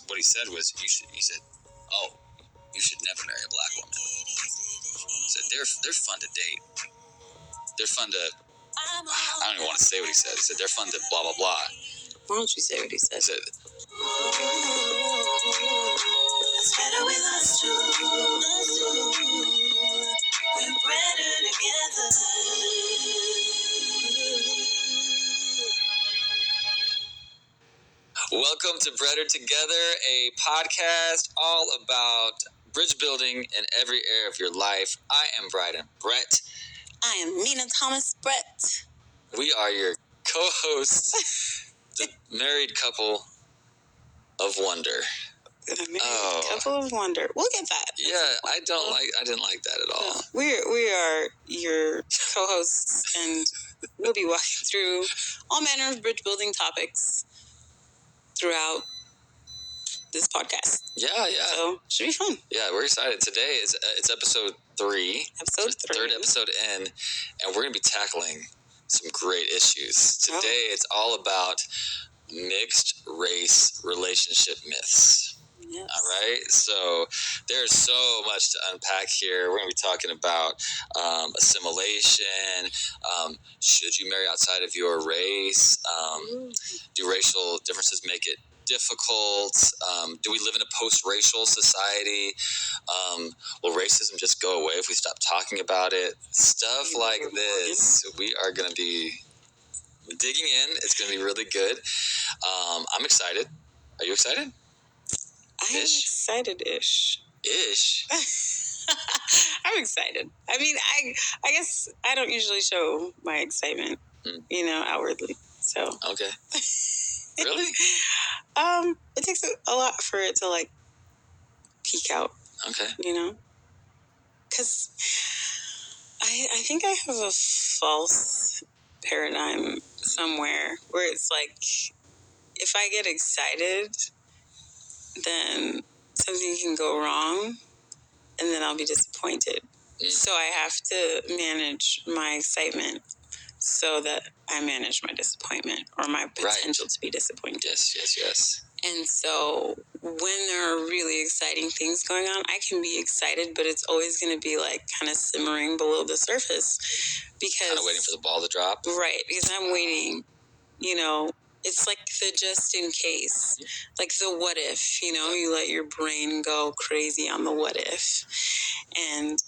what he said was, he said, oh, you should never marry a black woman. He said, they're fun to date. They're fun to, I don't even want to say what he said. He said, they're fun to blah, blah, blah. Why don't you say what he said? He said, it's better with us two. We're better together. welcome to Better Together, a podcast all about bridge building in every area of your life. I am Bryden Brett. I am Mina Thomas Brett. We are your co-hosts, the married couple of wonder. Couple of wonder. We'll get that. Yeah, I didn't like that at all. We are your co-hosts, and we'll be walking through all manner of bridge building topics throughout this podcast. Yeah. So should be fun. Yeah, we're excited. Today it's episode 3. Episode 3. Third episode in, and we're gonna be tackling some great issues. Today it's all about mixed race relationship myths. Yes. All right, so there's so much to unpack here. We're going to be talking about assimilation. Should you marry outside of your race? Do racial differences make it difficult? Do we live in a post-racial society? Will racism just go away if we stop talking about it? Stuff like this. We are going to be digging in. It's going to be really good. I'm excited. Are you excited? I'm excited-ish. Ish? I'm excited. I mean, I guess I don't usually show my excitement, outwardly. So. Okay. Really? It takes a lot for it to, peek out. Okay. Because I think I have a false paradigm somewhere where it's like, if I get excited, then something can go wrong, and then I'll be disappointed. So I have to manage my excitement so that I manage my disappointment or my potential to be disappointed. Yes. And so when there are really exciting things going on, I can be excited, but it's always going to be kind of simmering below the surface because kind of waiting for the ball to drop. Right, because I'm waiting, it's like the just in case, like the what if, you let your brain go crazy on the what if. And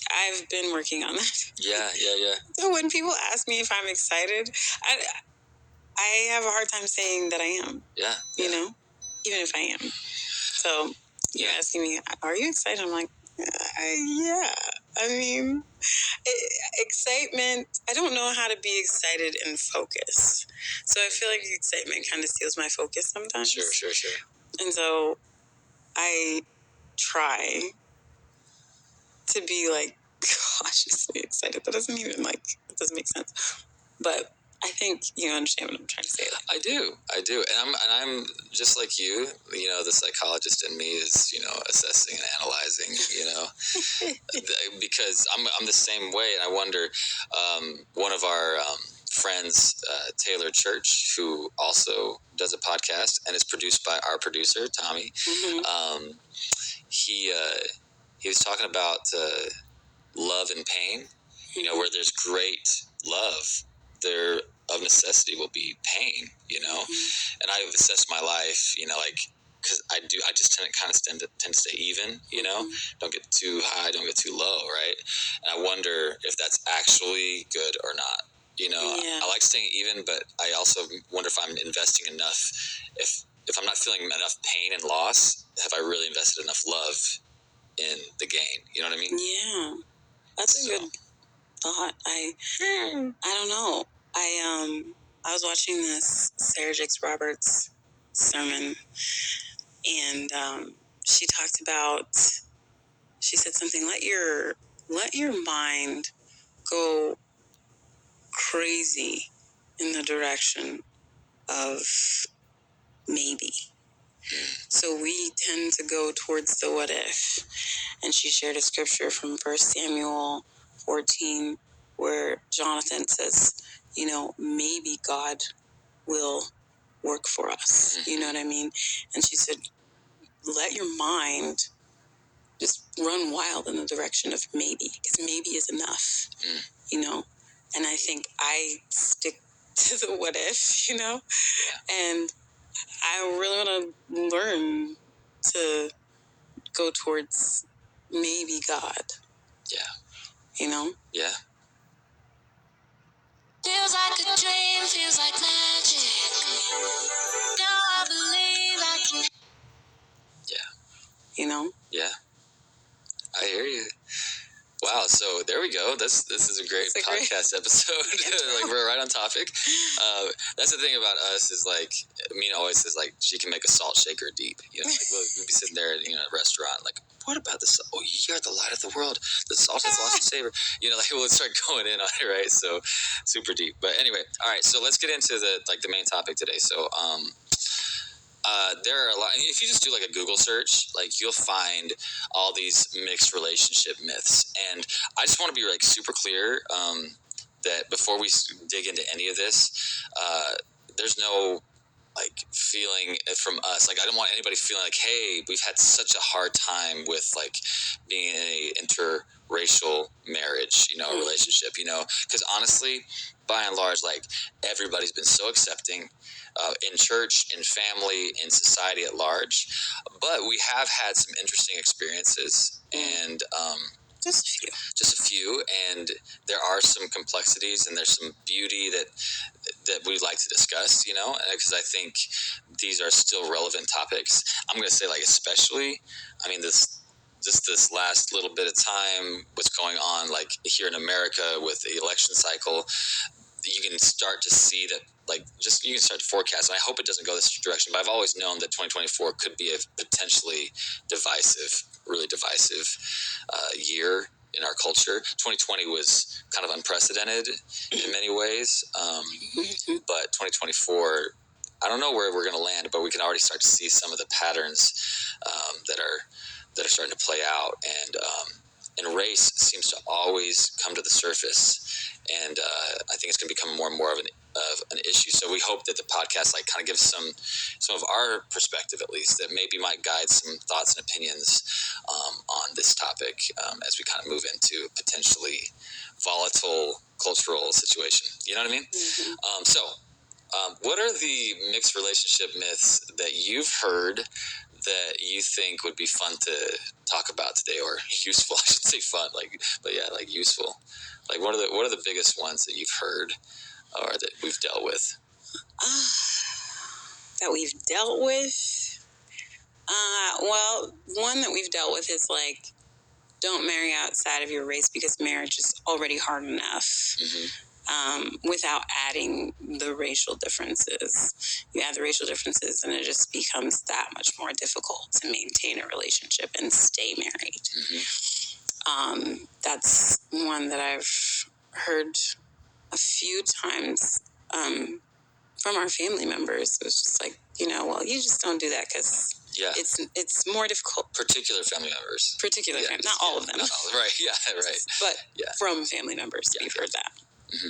I've been working on that. Yeah. So when people ask me if I'm excited, I have a hard time saying that I am. Yeah. Even if I am. So you're asking me, are you excited? I'm like, yeah. I mean, excitement, I don't know how to be excited and focus. So I feel like excitement kind of steals my focus sometimes. Sure. And so I try to be cautiously excited. That doesn't even it doesn't make sense. But I think you understand what I'm trying to say. I do. And I'm just like you, the psychologist in me is, assessing and analyzing, because I'm the same way. And I wonder, one of our friends, Taylor Church, who also does a podcast and is produced by our producer, Tommy, he was talking about love and pain, where there's great love, there of necessity will be pain, and I've assessed my life, because I just tend to stay even, don't get too high, don't get too low, right? And I wonder if that's actually good or not. I like staying even, but I also wonder if I'm investing enough, if I'm not feeling enough pain and loss, have I really invested enough love in the gain? You know what I mean? Yeah, that's a good thought. I don't know. I was watching this Sarah Jakes Roberts sermon, and she talked about. She said something. Let your mind go crazy in the direction of maybe. So we tend to go towards the what if. And she shared a scripture from 1 Samuel 14 where Jonathan says, maybe God will work for us. You know what I mean? And she said, let your mind just run wild in the direction of maybe, because maybe is enough, you know? And I think I stick to the what if, you know? And I really want to learn to go towards maybe God. Yeah. You know? Yeah. Feels like a dream, feels like magic. Now I believe I can. Yeah. You know? Yeah. I hear you. Wow, so there we go. This is a great podcast episode. Like, we're right on topic. That's the thing about us is, like, Mina always says, like, she can make a salt shaker deep. You know, like, we'll be sitting there at, at a restaurant, like, what about this? Oh, you're the light of the world. The salt has lost its savor. You know, like, we'll start going in on it, right? So, super deep. But anyway, all right, so let's get into the main topic today. So, there are a lot. If you just do like a Google search, like, you'll find all these mixed relationship myths. And I just want to be like super clear that before we dig into any of this, there's no like feeling from us. Like, I don't want anybody feeling like, hey, we've had such a hard time with like being in a interracial marriage, relationship, because honestly, by and large, like, everybody's been so accepting in church, in family, in society at large. But we have had some interesting experiences, and just a few, and there are some complexities, and there's some beauty that we'd like to discuss, because I think these are still relevant topics. I'm going to say, like, especially, I mean, this last little bit of time, what's going on, like, here in America with the election cycle, you can start to see that, like, you can start to forecast, and I hope it doesn't go this direction, but I've always known that 2024 could be a potentially really divisive year in our culture. 2020 was kind of unprecedented in many ways, but 2024, I don't know where we're going to land, but we can already start to see some of the patterns that are starting to play out, and race seems to always come to the surface, and I think it's going to become more and more of an issue. So we hope that the podcast, like, kind of gives some of our perspective, at least, that maybe might guide some thoughts and opinions on this topic as we kind of move into a potentially volatile cultural situation. You know what I mean? Mm-hmm. What are the mixed relationship myths that you've heard that you think would be fun to talk about today, or useful? I should say fun, but yeah, like, useful. Like, what are the biggest ones that you've heard or that we've dealt with? That we've dealt with? Well, one that we've dealt with is, like, don't marry outside of your race because marriage is already hard enough. Mm-hmm. Without adding the racial differences. You add the racial differences and it just becomes that much more difficult to maintain a relationship and stay married. Mm-hmm. That's one that I've heard a few times from our family members. It was just like, well, you just don't do that because it's more difficult. Particular family members. Not all of them. Not all, right, yeah, right. But from family members, we've heard that. Mm-hmm.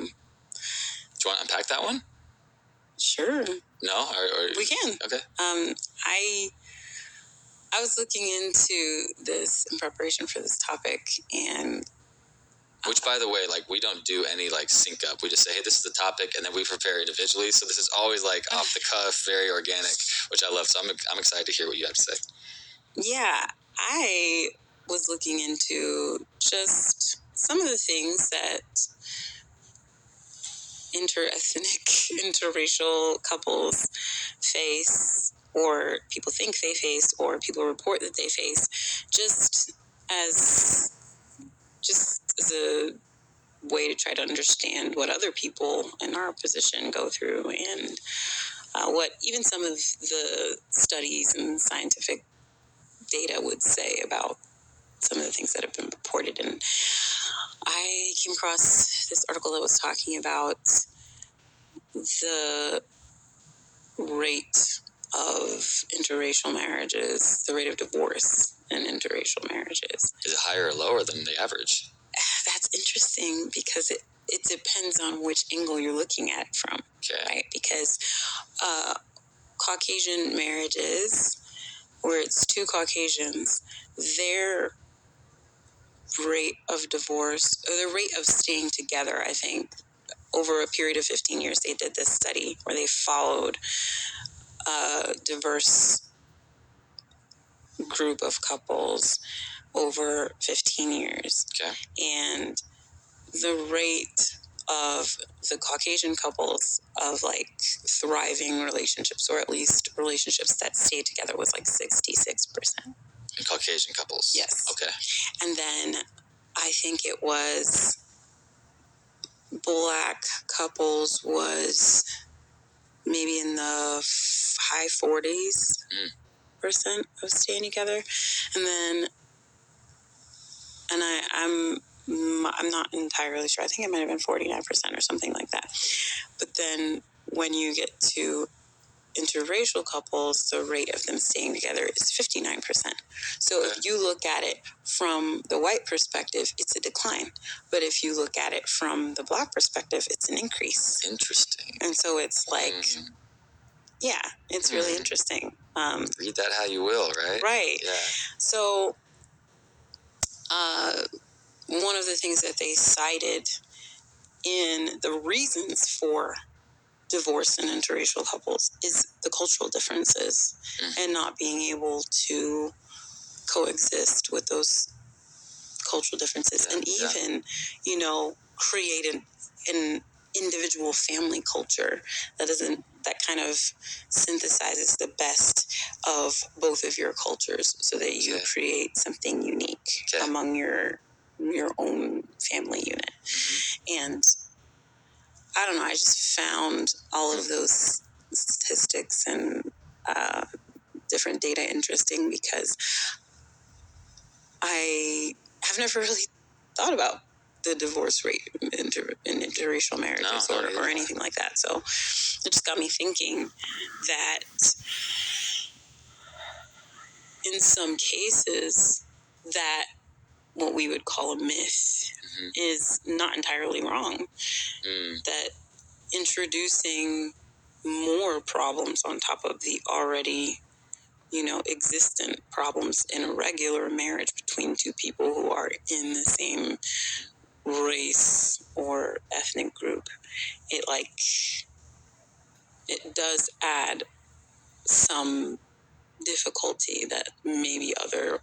Do you want to unpack that one? Sure. No? Or we can. Okay. I was looking into this in preparation for this topic, and which, by the way, like, we don't do any, like, sync up. We just say, hey, this is the topic, and then we prepare individually. So this is always, like, off the cuff, very organic, which I love. So I'm excited to hear what you have to say. Yeah, I was looking into just some of the things that interracial couples face, or people think they face, or people report that they face, just as a way to try to understand what other people in our position go through, and what even some of the studies and scientific data would say about some of the things that have been reported. And I came across this article that was talking about the rate of interracial marriages, the rate of divorce in interracial marriages. Is it higher or lower than the average? That's interesting, because it depends on which angle you're looking at it from, right? Because Caucasian marriages, where it's two Caucasians, their rate of divorce, or their rate of staying together, I think, over a period of 15 years, they did this study where they followed a diverse group of couples over 15 years. And the rate of the Caucasian couples of like thriving relationships, or at least relationships that stayed together, was like 66%. In Caucasian couples? Yes. Okay. And then I think it was Black couples was maybe in the high 40s percent of staying together. And then, and I'm not entirely sure. I think it might have been 49% or something like that. But then when you get to interracial couples, the rate of them staying together is 59%. So if you look at it from the white perspective, it's a decline. But if you look at it from the Black perspective, it's an increase. Interesting. And so it's like, yeah, it's really interesting. Read that how you will, right? Right. Yeah. So one of the things that they cited in the reasons for divorce in interracial couples is the cultural differences and not being able to coexist with those cultural differences, and even, you know, create an individual family culture that kind of synthesizes the best of both of your cultures, so that you create something unique among your own family unit. And I don't know, I just found all of those statistics and different data interesting, because I have never really thought about the divorce rate in interracial marriages or anything like that. So it just got me thinking that in some cases that what we would call a myth is not entirely wrong. That introducing more problems on top of the already, you know, existent problems in a regular marriage between two people who are in the same race or ethnic group, it does add some difficulty that maybe other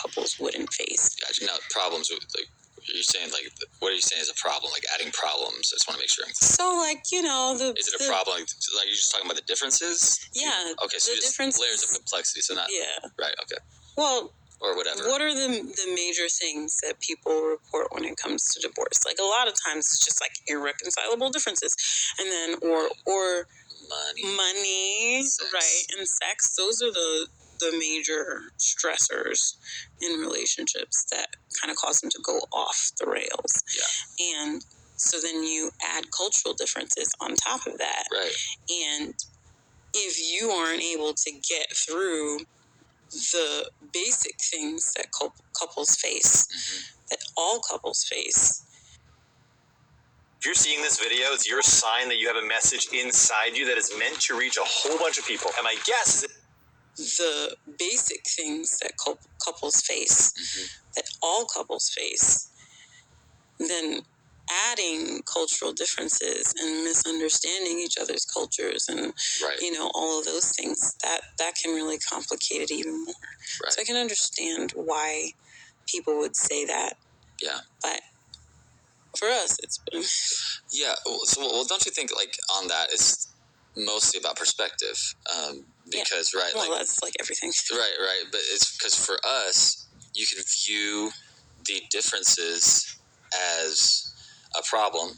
couples wouldn't face. Gotcha. Now, problems with, like, you're saying, like, what are you saying is a problem? Like adding problems? I just want to make sure I'm clear. So, like, you know, is it a problem? Like, you're just talking about the differences? Yeah. Okay, so just layers of complexity, so not... Yeah. Right, okay. Well... Or whatever. What are the major things that people report when it comes to divorce? Like, a lot of times it's just like irreconcilable differences, and then or money, sex. Right, and sex. Those are the major stressors in relationships that kind of cause them to go off the rails. Yeah. And so then you add cultural differences on top of that. Right. And if you aren't able to get through the basic things that couples face, that all couples face. If you're seeing this video, it's your sign that you have a message inside you that is meant to reach a whole bunch of people. And my guess is that the basic things that couples face, that all couples face, then adding cultural differences and misunderstanding each other's cultures and, you know, all of those things, that can really complicate it even more. Right. So I can understand why people would say that. Yeah. But for us, it's been... Yeah. Well, don't you think, like, on that, it's mostly about perspective? Because, right. Well, like, that's like everything. Right. But it's because for us, you can view the differences as a problem,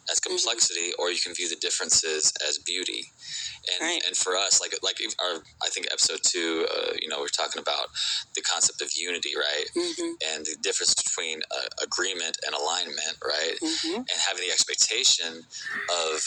as complexity, or you can view the differences as beauty. And and for us, like our, I think episode 2, you know, we're talking about the concept of unity, right? And the difference between agreement and alignment, right? And having the expectation of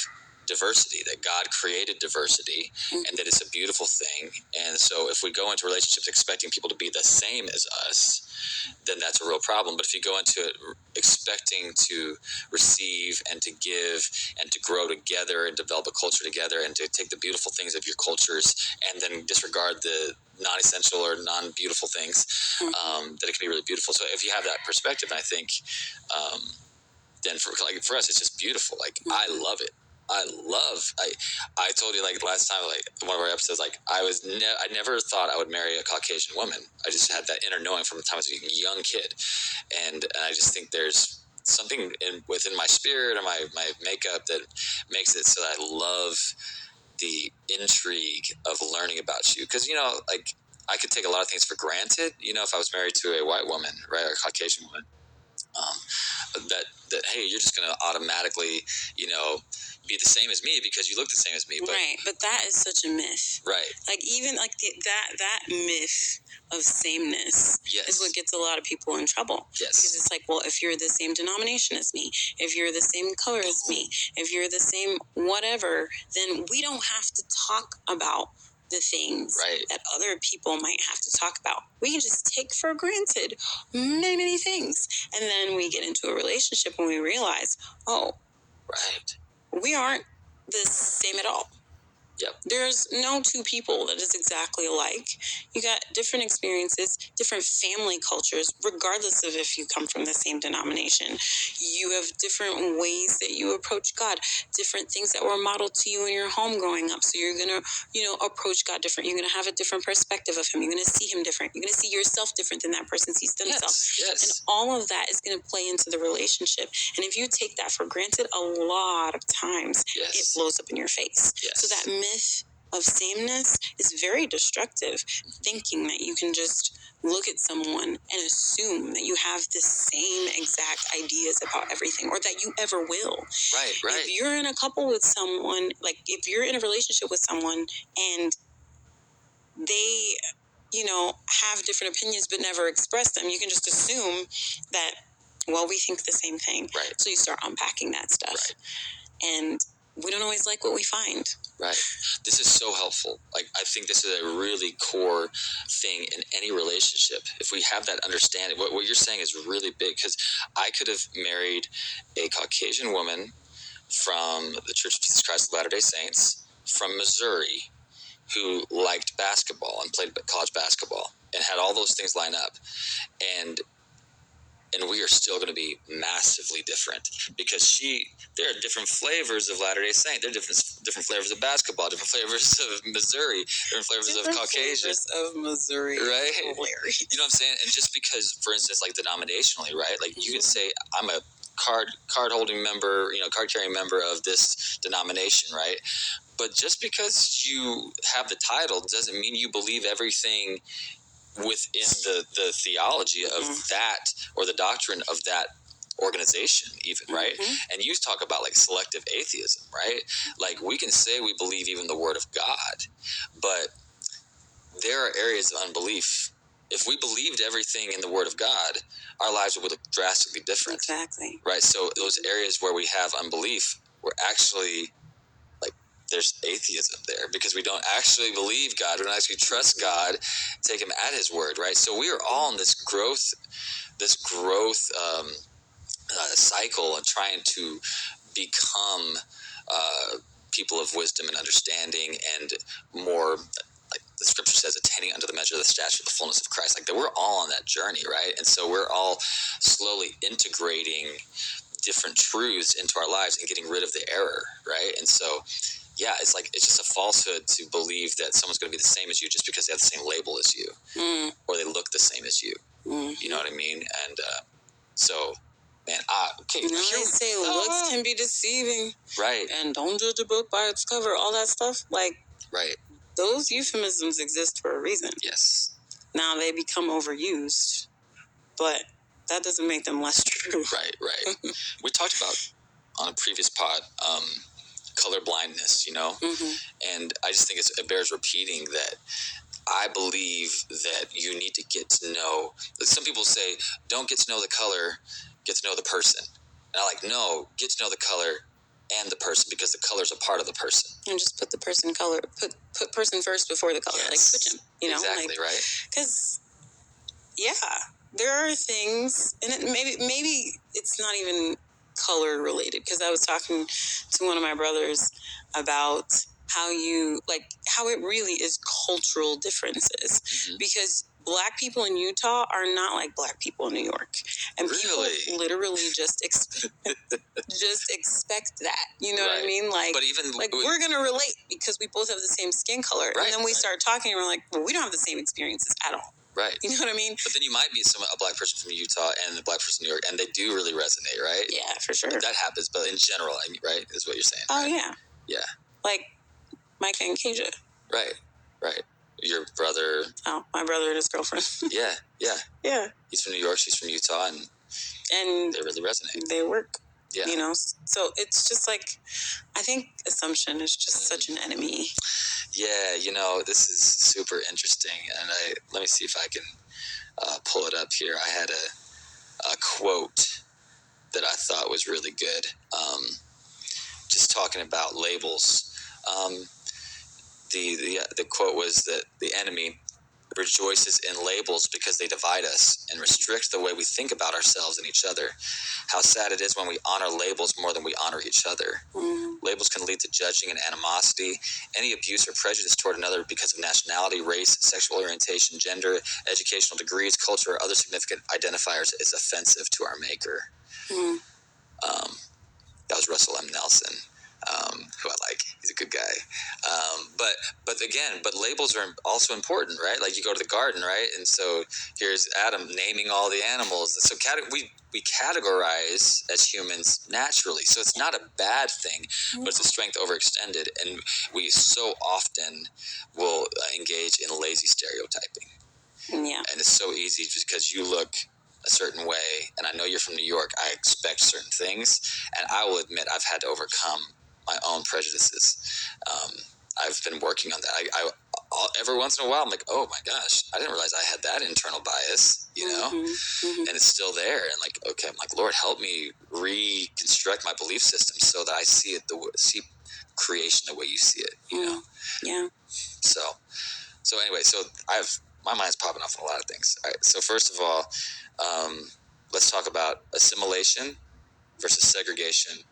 diversity, that God created diversity, and that it's a beautiful thing. And so if we go into relationships expecting people to be the same as us, then that's a real problem. But if you go into it expecting to receive and to give and to grow together and develop a culture together and to take the beautiful things of your cultures and then disregard the non-essential or non-beautiful things, that it can be really beautiful. So if you have that perspective, I think, then for us, it's just beautiful. Like, I love it. I told you, like, last time, like, one of our episodes, like, I never thought I would marry a Caucasian woman. I just had that inner knowing from the time I was a young kid. And I just think there's something within my spirit or my makeup that makes it so that I love the intrigue of learning about you. Because, like, I could take a lot of things for granted, if I was married to a white woman, right, or a Caucasian woman. That hey, you're just going to automatically, be the same as me because you look the same as me. But, right, but that is such a myth. Right. Like, even like that myth of sameness is what gets a lot of people in trouble. Yes. Because it's like, well, if you're the same denomination as me, if you're the same color as me, if you're the same whatever, then we don't have to talk about the things that other people might have to talk about. We can just take for granted many, many things. And then we get into a relationship and we realize, we aren't the same at all. Yep. There's no two people that is exactly alike. You got different experiences, different family cultures, regardless of if you come from the same denomination. You have different ways that you approach God, different things that were modeled to you in your home growing up. So you're going to, approach God different. You're going to have a different perspective of him. You're going to see him different. You're going to see yourself different than that person sees themselves. Yes. And all of that is going to play into the relationship. And if you take that for granted, a lot of times it blows up in your face. Yes. So that myth of sameness is very destructive, thinking that you can just look at someone and assume that you have the same exact ideas about everything, or that you ever will. Right. If you're in a couple with someone, like if you're in a relationship with someone and they, have different opinions but never express them, you can just assume that, well, we think the same thing. Right. So you start unpacking that stuff. Right. And we don't always like what we find. Right. This is so helpful. Like, I think this is a really core thing in any relationship. If we have that understanding, what you're saying is really big, because I could have married a Caucasian woman from the Church of Jesus Christ of Latter-day Saints from Missouri who liked basketball and played college basketball and had all those things line up. And we are still going to be massively different because there are different flavors of Latter-day Saint. There are different flavors of basketball, different flavors of Missouri, different flavors of Caucasian. Of Missouri. Right? Hilarious. You know what I'm saying? And just because, for instance, like denominationally, right? Like you could say, I'm a card-holding member, card-carrying member of this denomination, right? But just because you have the title doesn't mean you believe everything within the theology of that or the doctrine of that organization even, right? And you talk about like selective atheism, right? Like we can say we believe even the word of God, but there are areas of unbelief. If we believed everything in the word of God, our lives would look drastically different. Exactly. Right? So those areas where we have unbelief, we're actually there's atheism there because we don't actually believe God. We don't actually trust God, take him at his word, right? So we are all in this growth cycle and trying to become people of wisdom and understanding and more, like the scripture says, attaining unto the measure of the stature of the fullness of Christ. Like that we're all on that journey, right? And so we're all slowly integrating different truths into our lives and getting rid of the error, right? And so it's just a falsehood to believe that someone's going to be the same as you just because they have the same label as you or they look the same as you. You know what I mean? And so, man, okay. They say looks can be deceiving. Right. And don't judge a book by its cover, all that stuff. Like, right. Those euphemisms exist for a reason. Yes. Now they become overused, but that doesn't make them less true. Right. We talked about on a previous pod, color blindness, and I just think it bears repeating that I believe that you need to get to know, some people say, don't get to know the color, get to know the person. And I no, get to know the color, and the person, because the color's a part of the person. And just put the person color, put person first before the color, like switch them, Exactly, like, right? Because, there are things, and maybe it's not even color related, because I was talking to one of my brothers about how it really is cultural differences, because Black people in Utah are not like Black people in New York, and people literally just expect that. You know what I mean? Like, but even we're gonna relate because we both have the same skin color, and then we start talking, and we're like, well, we don't have the same experiences at all. Right. You know what I mean? But then you might be a Black person from Utah and a Black person from New York, and they do really resonate, right? Yeah, for sure. Like, that happens, but in general, right, is what you're saying. Oh, right? yeah. Yeah. Like Micah and Kaja. Right. Your brother. Oh, my brother and his girlfriend. Yeah. Yeah. He's from New York, she's from Utah, and they really resonate. They work. Yeah. So it's just like, I think assumption is just such an enemy. Yeah, this is super interesting, and let me see if I can pull it up here. I had a quote that I thought was really good, just talking about labels. The quote was that the enemy rejoices in labels because they divide us and restrict the way we think about ourselves and each other. How sad it is when we honor labels more than we honor each other. Labels can lead to judging and animosity. Any abuse or prejudice toward another because of nationality, race, sexual orientation, gender, educational degrees, culture, or other significant identifiers is offensive to our Maker. That was Russell M. Nelson, who I like. He's a good guy. But labels are also important, right? Like, you go to the garden, right? And so here's Adam naming all the animals. So we categorize as humans naturally. So it's not a bad thing, but it's a strength overextended. And we so often will engage in lazy stereotyping. Yeah. And it's so easy just because you look a certain way, and I know you're from New York, I expect certain things, and I will admit I've had to overcome my own prejudices. I've been working on that. I every once in a while, I'm like, oh my gosh, I didn't realize I had that internal bias, and it's still there. And like, okay, I'm like, Lord, help me reconstruct my belief system so that I see creation the way you see it, Yeah. So anyway, my mind's popping off on a lot of things. All right, so first of all, let's talk about assimilation versus segregation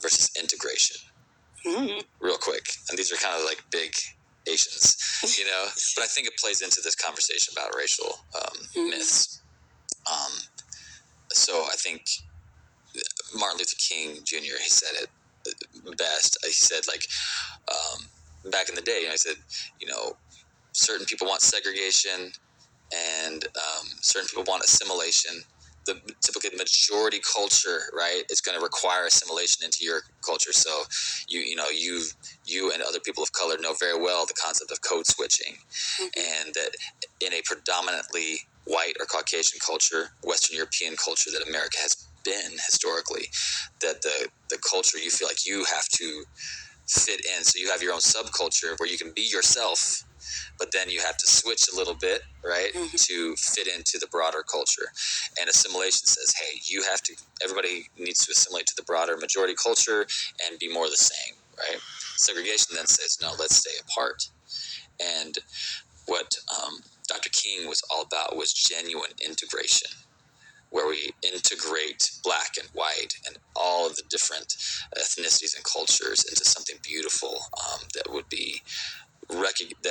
versus integration. Real quick. And these are kind of like big Asians, but I think it plays into this conversation about racial myths. So I think Martin Luther King Jr., he said it best. He said, like, back in the day, he said, certain people want segregation and certain people want assimilation. The typically majority culture, right, is going to require assimilation into your culture. So you and other people of color know very well the concept of code switching, and that in a predominantly white or Caucasian culture, Western European culture that America has been historically, that the culture, you feel like you have to fit in. So you have your own subculture where you can be yourself, but then you have to switch a little bit, right, to fit into the broader culture. And assimilation says, hey, everybody needs to assimilate to the broader majority culture and be more the same, right? Segregation then says, no, let's stay apart. And what Dr. King was all about was genuine integration, where we integrate Black and white and all of the different ethnicities and cultures into something beautiful that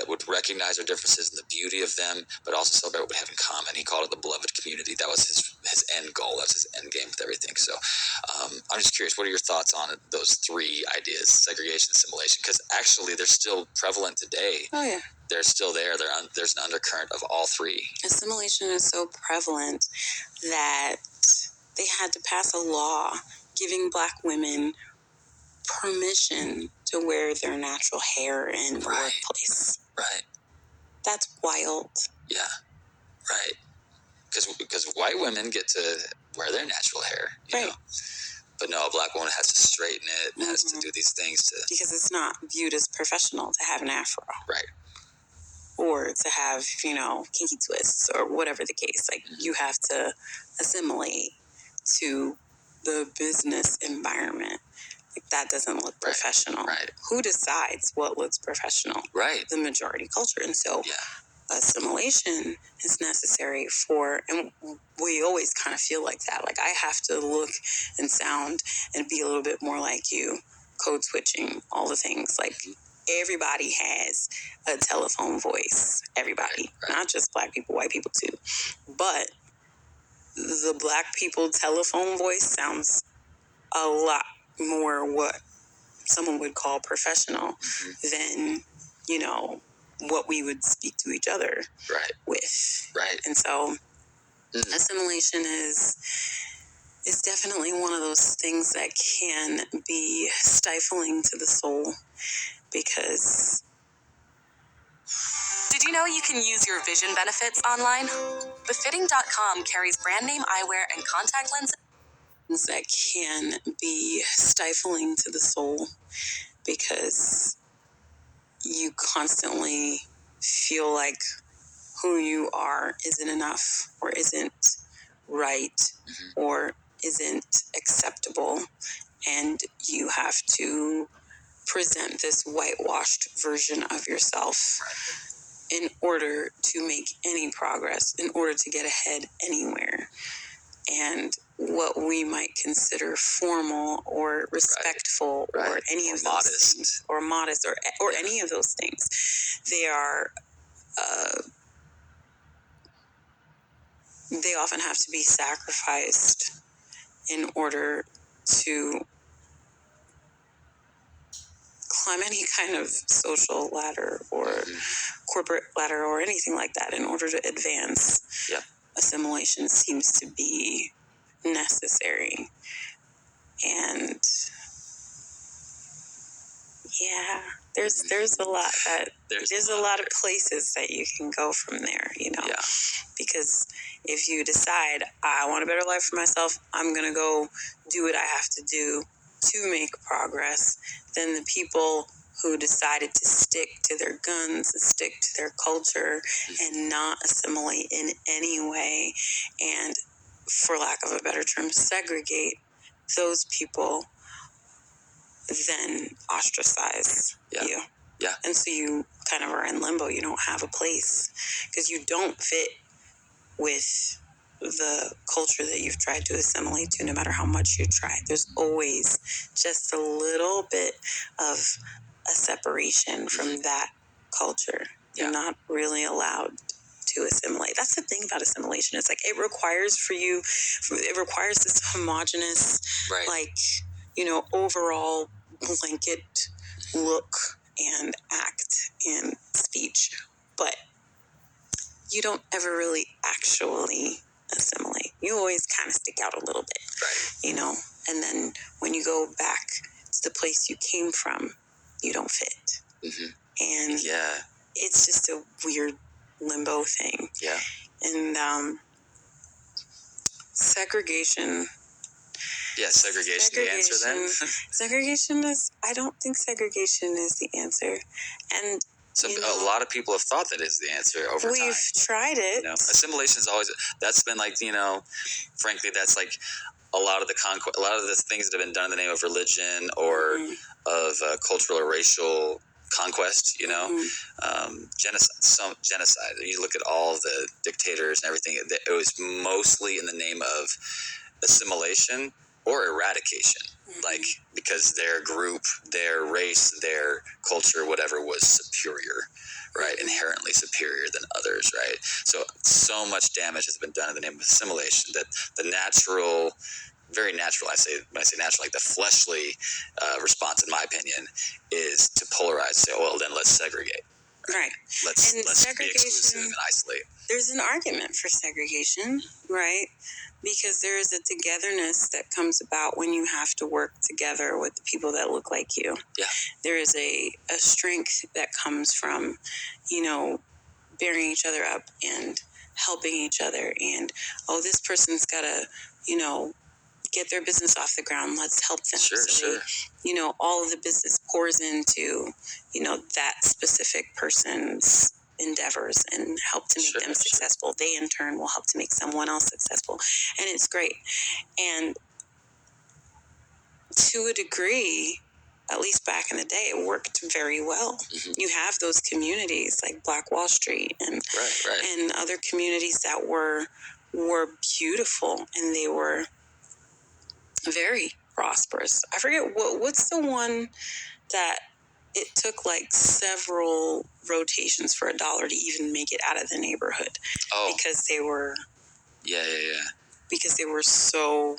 would recognize our differences and the beauty of them, but also celebrate what we have in common. He called it the beloved community. That was his end goal. That's his end game with everything. So I'm just curious, what are your thoughts on those three ideas, segregation, assimilation? Because actually they're still prevalent today. Oh, yeah. They're still there. There's an undercurrent of all three. Assimilation is so prevalent that they had to pass a law giving Black women permission to wear their natural hair in the workplace. Right. That's wild. Yeah. Right. Because white women get to wear their natural hair. You know? But no, a Black woman has to straighten it and has to do these things because it's not viewed as professional to have an afro. Right. Or to have, kinky twists or whatever the case. Like, you have to assimilate to the business environment. Like, that doesn't look professional. Right. Who decides what looks professional? Right. The majority culture. And so assimilation is necessary for, and we always kind of feel like that. Like, I have to look and sound and be a little bit more like you, code switching, all the things. Like, everybody has a telephone voice. Everybody. Right. Not just Black people, white people too. But the Black people telephone voice sounds a lot more what someone would call professional than, you know, what we would speak to each other with. Right. And so assimilation is definitely one of those things that can be stifling to the soul, because... Did you know you can use your vision benefits online? Befitting.com carries brand name eyewear and contact lenses that can be stifling to the soul, because you constantly feel like who you are isn't enough, or isn't right, or isn't acceptable, and you have to present this whitewashed version of yourself in order to make any progress, in order to get ahead anywhere. And what we might consider formal or respectful or any of those things, or modest, or any of those things, they are they often have to be sacrificed in order to climb any kind of social ladder or corporate ladder or anything like that. In order to advance, assimilation seems to be necessary. And there's a lot that there's a lot of places that you can go from there, you know. Because if you decide, I want a better life for myself, I'm gonna go do what I have to do to make progress, then the people who decided to stick to their guns, stick to their culture, and not assimilate in any way, and, for lack of a better term, segregate, those people then ostracize you. And so you kind of are in limbo. You don't have a place because you don't fit with the culture that you've tried to assimilate to, no matter how much you try. There's always just a little bit of a separation from that culture. You're not really allowed to assimilate. That's the thing about assimilation. It's like it requires this homogenous, like, you know, overall blanket look and act and speech, but you don't ever really actually assimilate. You always kind of stick out a little bit, you know, and then when you go back to the place you came from, you don't fit. And it's just a weird limbo thing. And segregation. Segregation the answer then? Segregation is, I don't think segregation is the answer. And so a lot of people have thought that is the answer over time. We've tried it. You know, assimilation is always, that's been like, you know, frankly, that's like a lot of the things that have been done in the name of religion or of cultural or racial conquest, you know, genocide. You look at all the dictators and everything, it was mostly in the name of assimilation or eradication, like, because their group, their race, their culture, whatever, was superior, right? Inherently superior than others, right? So much damage has been done in the name of assimilation that the natural, very natural, when I say natural, like the fleshly response, in my opinion, is to polarize, say, well, then let's segregate. Right. Let's be exclusive and isolate. There's an argument for segregation, right? Because there is a togetherness that comes about when you have to work together with the people that look like you. There is a strength that comes from, you know, bearing each other up and helping each other. And, oh, this person's got to, you know, get their business off the ground. Let's help them. They, you know, all of the business pours into, you know, that specific person's endeavors and help to make them successful. They in turn will help to make someone else successful. And it's great. And to a degree, at least back in the day, it worked very well. You have those communities like Black Wall Street and and other communities that were beautiful, and they were very prosperous. I forget what's the one that it took like several rotations for $1 to even make it out of the neighborhood. Because they were because they were so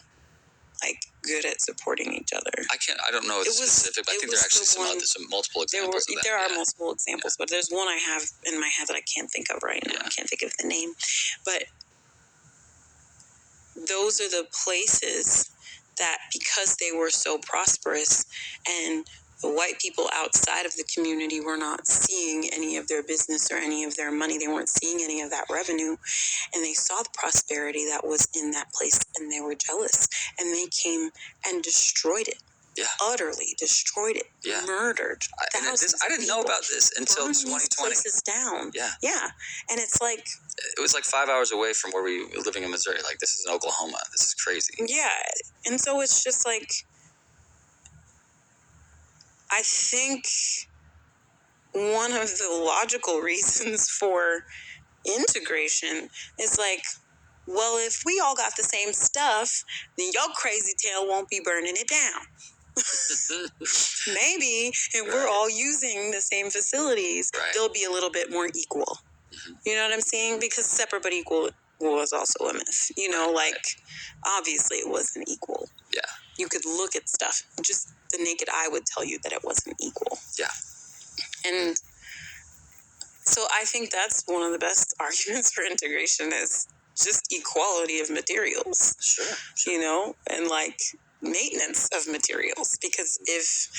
like good at supporting each other. I don't know specific, but I think there are actually some multiple examples of that. There are multiple examples, but there's one I have in my head that I can't think of right now. I can't think of the name. But those are the places that, because they were so prosperous and the white people outside of the community were not seeing any of their business or any of their money, they weren't seeing any of that revenue, and they saw the prosperity that was in that place, and they were jealous, and they came and destroyed it. Utterly destroyed it. Murdered thousands. I didn't know about this until 2020. These places down. And it's like, it was like 5 hours away from where we were living in Missouri. Like, this is in Oklahoma. This is crazy. And so it's just like, I think one of the logical reasons for integration is like, well, if we all got the same stuff, then your crazy tail won't be burning it down. Maybe if we're all using the same facilities, they'll be a little bit more equal. You know what I'm saying? Because separate but equal was also a myth. You know, like, obviously it wasn't equal. You could look at stuff, just the naked eye would tell you that it wasn't equal. And so I think that's one of the best arguments for integration is just equality of materials. You know, and like maintenance of materials. Because if,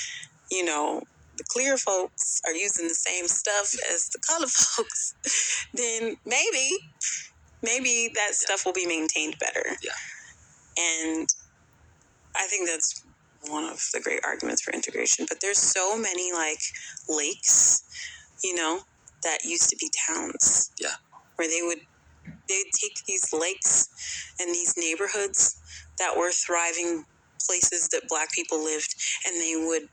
you know, the clear folks are using the same stuff as the color folks, then maybe that stuff will be maintained better. And I think that's one of the great arguments for integration. But there's so many like lakes, you know, that used to be towns. Where they'd take these lakes and these neighborhoods that were thriving places that Black people lived, and they would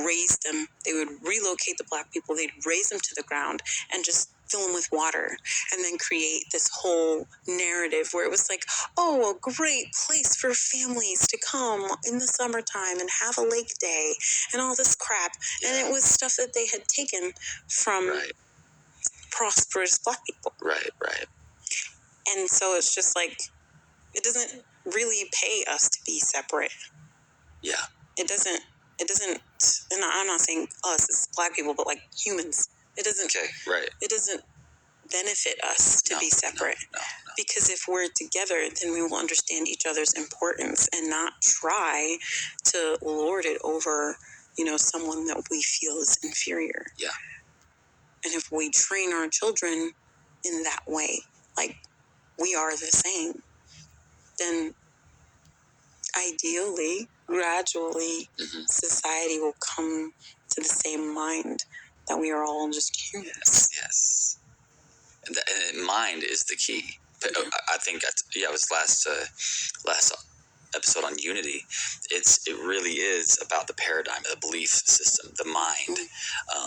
raise them. They would relocate the Black people. They'd raise them to the ground and just fill them with water, and then create this whole narrative where it was like, oh, a great place for families to come in the summertime and have a lake day and all this crap. And it was stuff that they had taken from prosperous Black people. And so it's just like, it doesn't really pay us to be separate. It doesn't, and I'm not saying us as Black people, but like humans. It doesn't, it doesn't benefit us to be separate. Because if we're together, then we will understand each other's importance and not try to lord it over, you know, someone that we feel is inferior. And if we train our children in that way, like we are the same, then ideally, gradually, society will come to the same mind that we are all just humans. And mind is the key. I think it was last episode on unity. It really is about the paradigm, the belief system, the mind.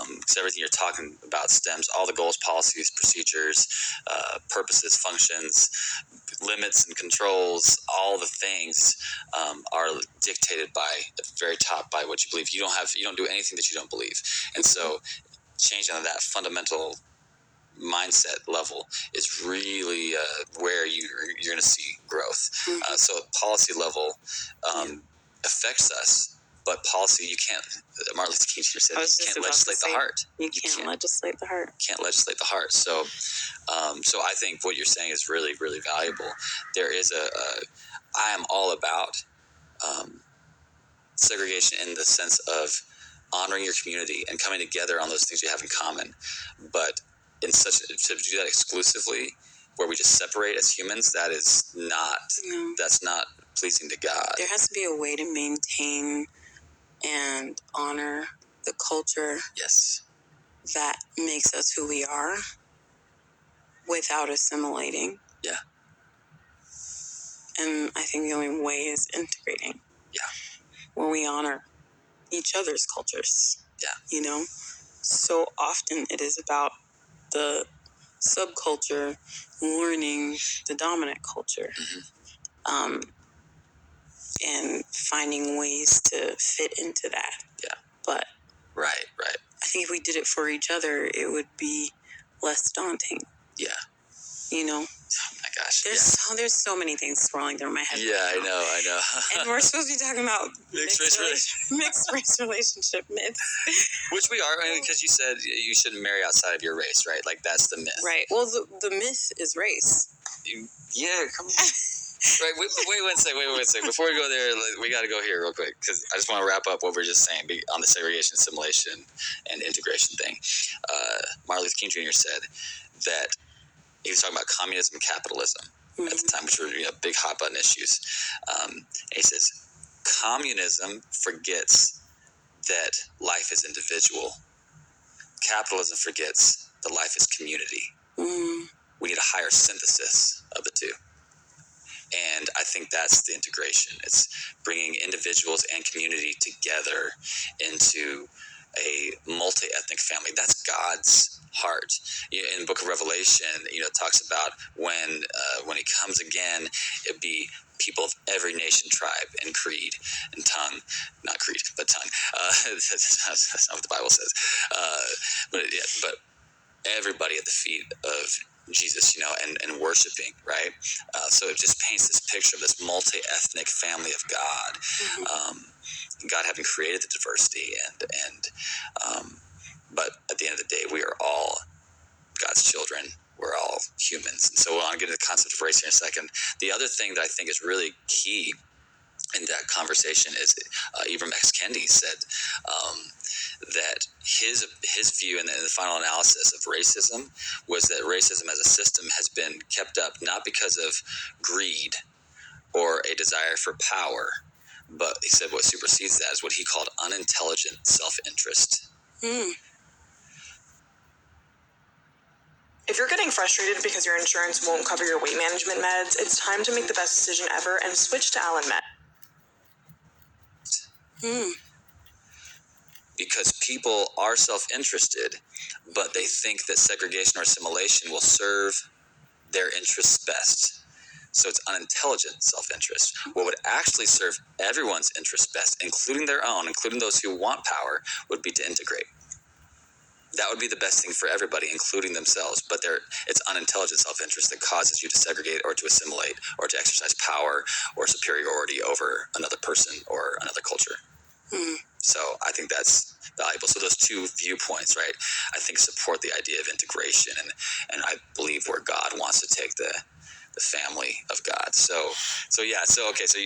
Because everything you're talking about stems, all the goals, policies, procedures, purposes, functions, limits and controls, all the things are dictated by, at the very top, by what you believe. You don't do anything that you don't believe. And so changing that fundamental mindset level is really where you're going to see growth. So policy level affects us, but policy, you can't, Martin Luther King said, you can't legislate the heart. You can't legislate the heart. Can't legislate the heart. So so I think what you're saying is really, really valuable. There is I am all about segregation in the sense of honoring your community and coming together on those things you have in common. But to do that exclusively, where we just separate as humans, that's not pleasing to God. There has to be a way to maintain and honor the culture that makes us who we are without assimilating. And I think the only way is integrating. where we honor each other's cultures. Yeah. You know? So often it is about the subculture learning the dominant culture. And finding ways to fit into that. Yeah. But right. I think if we did it for each other, it would be less daunting. Yeah. You know? Oh my gosh. There's so many things swirling through my head. Yeah, I know. And we're supposed to be talking about mixed race relationship myths. Which we are, because you said you shouldn't marry outside of your race, right? Like, that's the myth. Right. Well, the myth is race. Yeah, come on. Right, wait one second. Before we go there, we got to go here real quick, because I just want to wrap up what we're just saying on the segregation, assimilation, and integration thing. Martin Luther King Jr. said that he was talking about communism and capitalism at the time, which were big hot button issues. And he says, communism forgets that life is individual. Capitalism forgets that life is community. We need a higher synthesis of the two. And I think that's the integration. It's bringing individuals and community together into a multi-ethnic family. That's God's heart. In the book of Revelation, it talks about when he comes again, it'd be people of every nation, tribe, and creed, and tongue. Not creed, but tongue. That's not what the Bible says. But everybody at the feet of Jesus, and worshiping, right? So it just paints this picture of this multi-ethnic family of God. God having created the diversity, but at the end of the day, we are all God's children. We're all humans. And so we'll get into the concept of race here in a second. The other thing that I think is really key in that conversation is Ibram X. Kendi said that his view in the final analysis of racism was that racism as a system has been kept up not because of greed or a desire for power, but he said what supersedes that is what he called unintelligent self-interest. If you're getting frustrated because your insurance won't cover your weight management meds, it's time to make the best decision ever and switch to Allen Med. Because people are self-interested, but they think that segregation or assimilation will serve their interests best. So it's unintelligent self-interest. What would actually serve everyone's interests best, including their own, including those who want power, would be to integrate. That would be the best thing for everybody, including themselves. But it's unintelligent self-interest that causes you to segregate or to assimilate or to exercise power or superiority over another person or another culture. So I think that's valuable. So those two viewpoints, right, I think support the idea of integration, and I believe where God wants to take the family of God. So you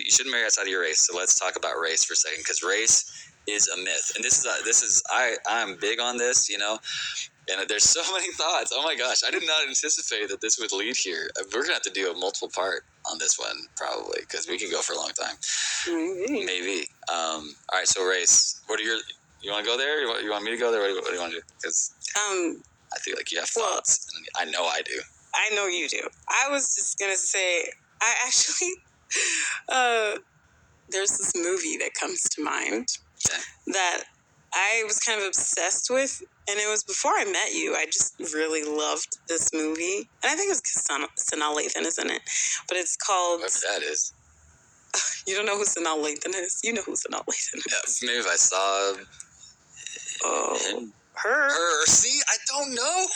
shouldn't marry outside of your race. So let's talk about race for a second, because race is a myth, and this is I'm big on this, and there's so many thoughts. Oh my gosh, I did not anticipate that this would lead here. We're gonna have to do a multiple part on this one probably, because we can go for a long time. Maybe. All right, so race. What are you want to go there? You want me to go there? What do you want to do? Because I feel like you have thoughts. Well, I know I do. I know you do. I was just gonna say, I actually there's this movie that comes to mind that I was kind of obsessed with, and it was before I met you. I just really loved this movie, and I think it's because Sanaa Lathan is in it, but it's called... Whoever that is. You don't know who Sanaa Lathan is? You know who Sanaa Lathan is. Yeah, maybe if I saw... Her. See, I don't know.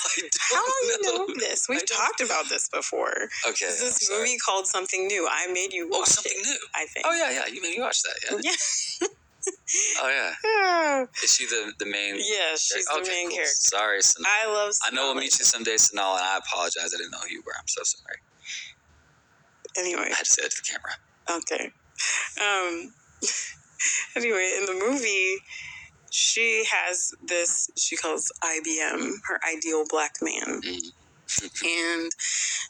How do you know this? We've talked about this before. Okay. There's this movie called Something New. I made you watch Something New. I think. Oh, yeah. You made me watch that, yeah. Oh, yeah. Is she the main... Yeah, she's the main character. Sorry, Sanaa. I love Sanaa. I know we'll meet you someday, Sanaa, and I apologize. I didn't know who you were. I'm so sorry. Anyway. I had to say it to the camera. Okay. Anyway, in the movie... She has this, she calls IBM, her ideal black man. And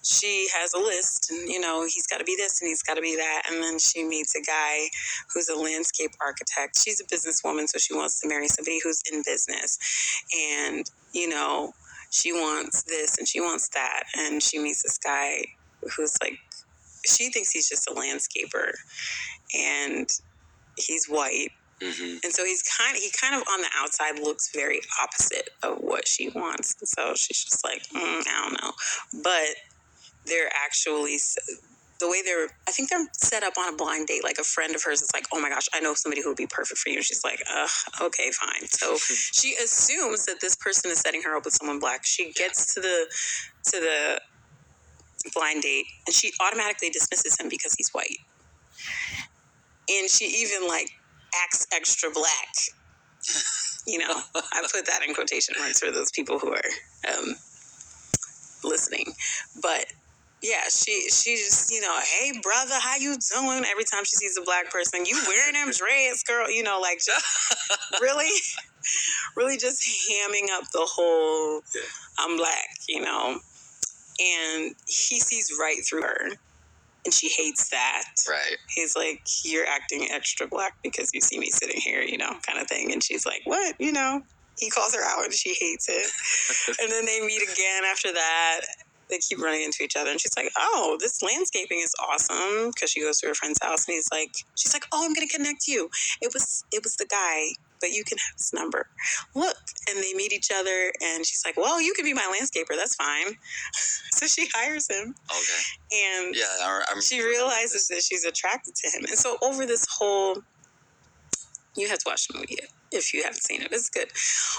she has a list, and, he's got to be this and he's got to be that. And then she meets a guy who's a landscape architect. She's a businesswoman, so she wants to marry somebody who's in business. And, she wants this and she wants that. And she meets this guy who's like, she thinks he's just a landscaper. And he's white. Mm-hmm. And so he kind of on the outside looks very opposite of what she wants. So she's just like, I don't know. But they're actually, I think they're set up on a blind date. Like a friend of hers is like, oh my gosh, I know somebody who would be perfect for you. And she's like, okay, fine. So she assumes that this person is setting her up with someone black. She gets to the blind date and she automatically dismisses him because he's white. And she even like acts extra black. You know, I put that in quotation marks for those people who are listening. But yeah, she just, you know, hey brother, how you doing? Every time she sees a black person, you wearing them dreads, girl, you know, like just really just hamming up the whole I'm black, you know. And he sees right through her. And she hates that. Right. He's like, you're acting extra black because you see me sitting here, you know, kind of thing. And she's like, what? You know, he calls her out and she hates it. And then they meet again after that. They keep running into each other. And she's like, oh, this landscaping is awesome. Because she goes to her friend's house and she's like, oh, I'm going to connect you. It was the guy, but you can have his number. Look. And they meet each other and she's like, well, you can be my landscaper. That's fine. So she hires him. Okay. And yeah, she realizes that she's attracted to him. And so over this whole, you have to watch the movie if you haven't seen it. It's good.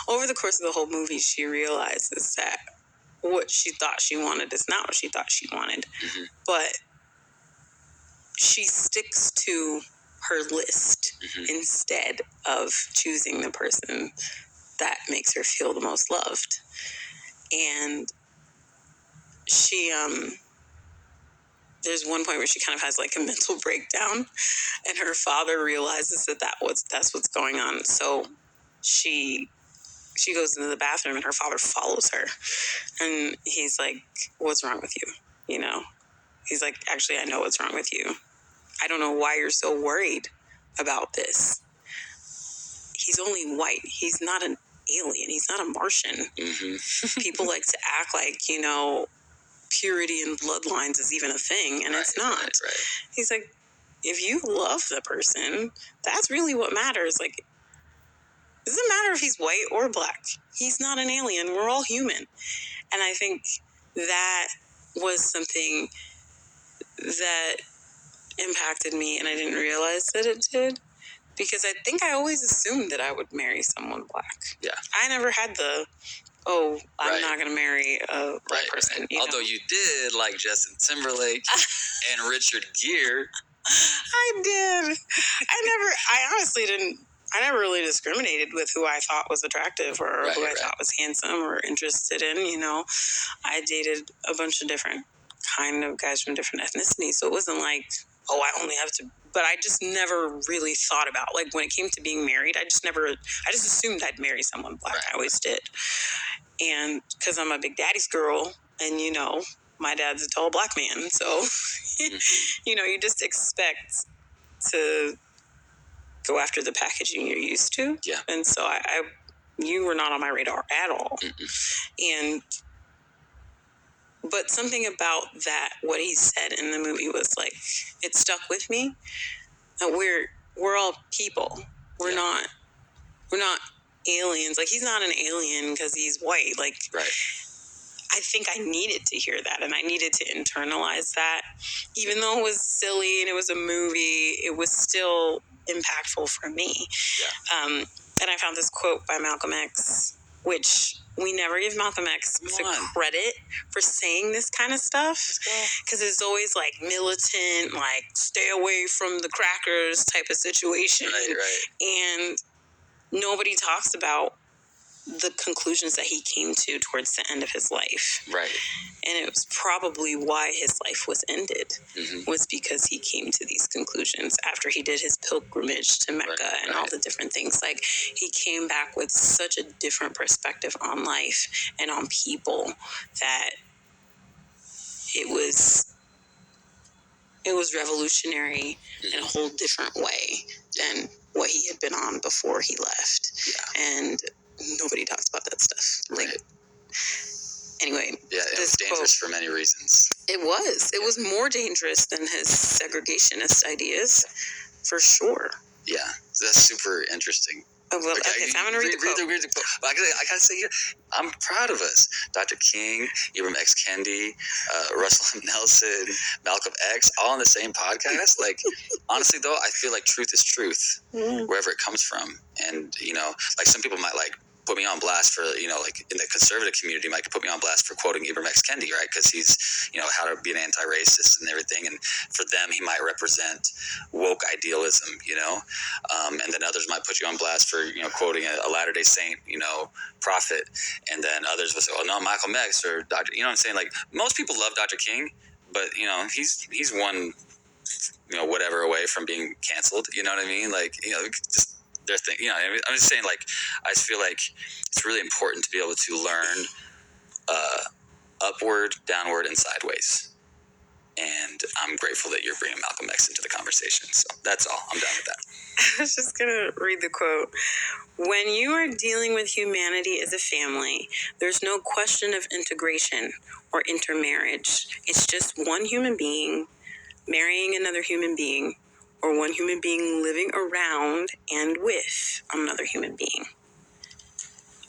Over the course of the whole movie, she realizes that what she thought she wanted is not what she thought she wanted. Mm-hmm. But she sticks to her list instead of choosing the person that makes her feel the most loved. And she, there's one point where she kind of has like a mental breakdown and her father realizes that's what's going on. So she goes into the bathroom and her father follows her and he's like, what's wrong with you? You know, he's like, actually, I know what's wrong with you. I don't know why you're so worried about this. He's only white. He's not an alien. He's not a Martian. Mm-hmm. People like to act like, you know, purity in bloodlines is even a thing, and it's not. Right. He's like, if you love the person, that's really what matters. Like, it doesn't matter if he's white or black. He's not an alien. We're all human. And I think that was something that impacted me, and I didn't realize that it did. Because I think I always assumed that I would marry someone black. Yeah. I never had I'm not going to marry a black person. Right. You Although know? you did like Justin Timberlake and Richard Gere. I did. I honestly didn't. I never really discriminated with who I thought was attractive or who I thought was handsome or interested in. You know, I dated a bunch of different kind of guys from different ethnicities. So it wasn't like, oh, I only have to. But I just never really thought about, like, when it came to being married, I just assumed I'd marry someone black. I always did. And because I'm a Big Daddy's girl, and, you know, my dad's a tall black man. So, you know, you just expect to go after the packaging you're used to. Yeah. And so you were not on my radar at all. Mm-mm. But something about that, what he said in the movie was like, it stuck with me. That we're all people. We're not aliens. Like, he's not an alien because he's white. Like, I think I needed to hear that, and I needed to internalize that. Even though it was silly and it was a movie, it was still impactful for me. Yeah. And I found this quote by Malcolm X, which we never give Malcolm X credit for saying this kind of stuff, because it's always like militant, like stay away from the crackers type of situation. And nobody talks about the conclusions that he came to towards the end of his life. Right. And it was probably why his life was ended, was because he came to these conclusions after he did his pilgrimage to Mecca and all the different things. Like, he came back with such a different perspective on life and on people that it was revolutionary in a whole different way than what he had been on before he left. Yeah. And nobody talks about that stuff. Like, anyway. Yeah, it was dangerous for many reasons. It was more dangerous than his segregationist ideas, for sure. Yeah, that's super interesting. Oh, well, okay, so I'm going to read the quote. Read the quote. But I gotta say, I'm proud of us. Dr. King, Ibram X. Kendi, Russell Nelson, Malcolm X, all on the same podcast. Like, honestly, though, I feel like truth is truth, wherever it comes from. And, you know, like some people might, like, put me on blast for, you know, like in the conservative community might put me on blast for quoting Ibram X. Kendi, right? Because he's, you know, how to be an anti-racist and everything. And for them, he might represent woke idealism, you know? And then others might put you on blast for, you know, quoting a Latter-day Saint, you know, prophet. And then others will say, oh, no, Malcolm X or Dr. You know what I'm saying? Like, most people love Dr. King, but, you know, he's one, you know, whatever away from being canceled. You know what I mean? Like, you know, just their thing. You know, I'm just saying, like, I just feel like it's really important to be able to learn upward, downward, and sideways. And I'm grateful that you're bringing Malcolm X into the conversation. So that's all. I'm done with that. I was just going to read the quote. When you are dealing with humanity as a family, there's no question of integration or intermarriage. It's just one human being marrying another human being, or one human being living around and with another human being.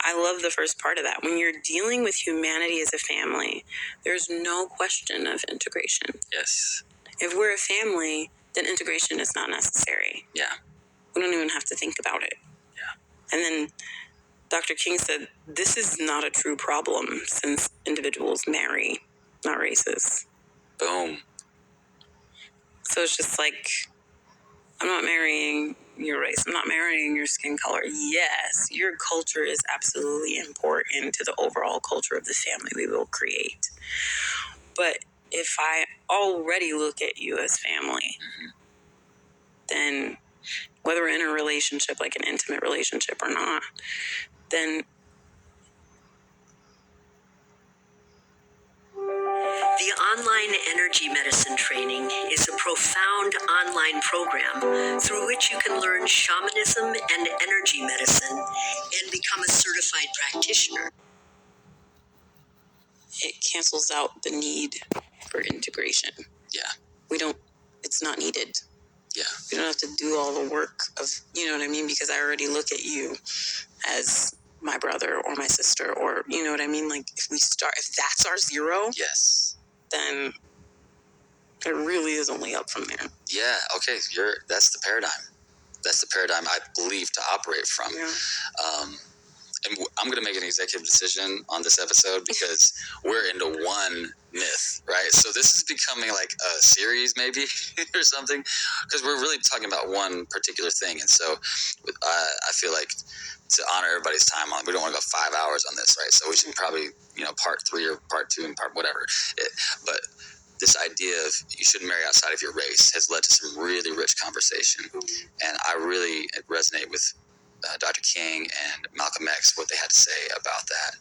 I love the first part of that. When you're dealing with humanity as a family, there's no question of integration. Yes. If we're a family, then integration is not necessary. Yeah. We don't even have to think about it. Yeah. And then Dr. King said, this is not a true problem since individuals marry, not races. Boom. So it's just like, I'm not marrying your race. I'm not marrying your skin color. Yes, your culture is absolutely important to the overall culture of the family we will create. But if I already look at you as family, then whether we're in a relationship, like an intimate relationship or not, then The Online Energy Medicine Training is a profound online program through which you can learn shamanism and energy medicine and become a certified practitioner. it cancels out the need for integration. Yeah. It's not needed. Yeah. You don't have to do all the work of, you know what I mean? Because I already look at you as my brother or my sister, or, you know what I mean? Like, if that's our zero, Yes. then it really is only up from there. Yeah. Okay. That's the paradigm. That's the paradigm I believe to operate from. Yeah. And I'm going to make an executive decision on this episode because we're into one myth, right? So this is becoming like a series maybe or something, because we're really talking about one particular thing. And so I feel like to honor everybody's time on, we don't want to go 5 hours on this, right? So we should probably, you know, part 3 or part 2 and part whatever. But this idea of you shouldn't marry outside of your race has led to some really rich conversation. And I really resonate with Dr. King and Malcolm X, what they had to say about that.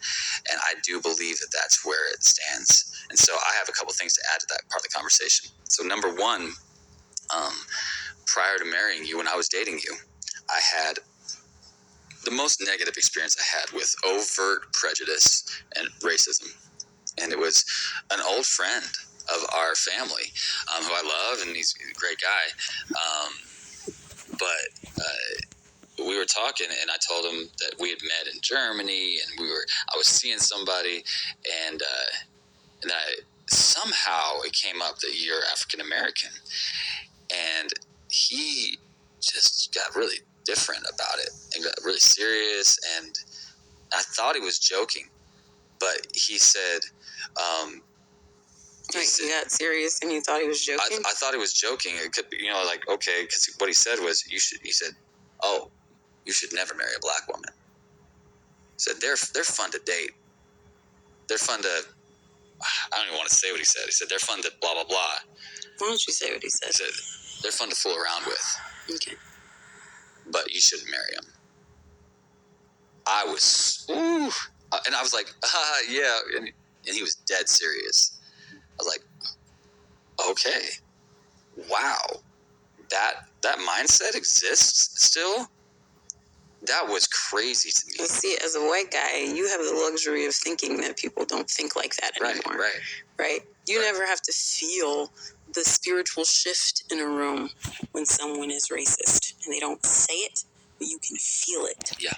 And I do believe that that's where it stands. And so I have a couple things to add to that part of the conversation. So number one, prior to marrying you, when I was dating you, I had the most negative experience I had with overt prejudice and racism. And it was an old friend of our family, who I love, and he's a great guy. But we were talking, and I told him that we had met in Germany, and I was seeing somebody, and somehow it came up that you're African American, and he just got really different about it and got really serious, and I thought he was joking, but he said, you got serious and you thought he was joking? I thought he was joking. It could be, you know, like, okay, because what he said was, he said, oh, you should never marry a black woman. He said, they're fun to date. They're fun to, I don't even want to say what he said. He said, they're fun to blah, blah, blah. Why don't you say what he said? He said, they're fun to fool around with. Okay. But you shouldn't marry them. I was, and I was like, yeah. And he was dead serious. I was like, okay, wow. That mindset exists still? That was crazy to me. You see, as a white guy, you have the luxury of thinking that people don't think like that anymore. Right? You never have to feel the spiritual shift in a room when someone is racist and they don't say it, but you can feel it. Yeah.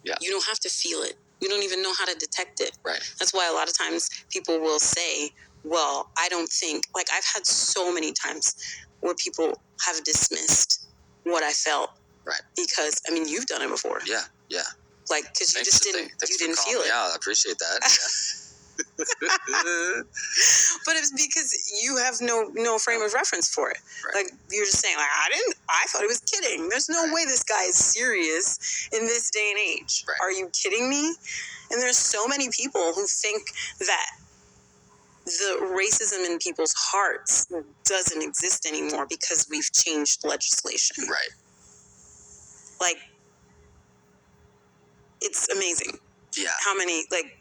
Yeah. You don't have to feel it. You don't even know how to detect it. Right. That's why a lot of times people will say, well, I don't think, like I've had so many times where people have dismissed what I felt. Right. Because, I mean, you've done it before. Yeah. Yeah. Like, because you just didn't feel it. Yeah, I appreciate that. Yeah. But it's because you have no frame of reference for it. Right. Like, you're just saying, like, I thought he was kidding. There's no way this guy is serious in this day and age. Right. Are you kidding me? And there's so many people who think that the racism in people's hearts doesn't exist anymore because we've changed legislation. Right. Like, it's amazing. Yeah.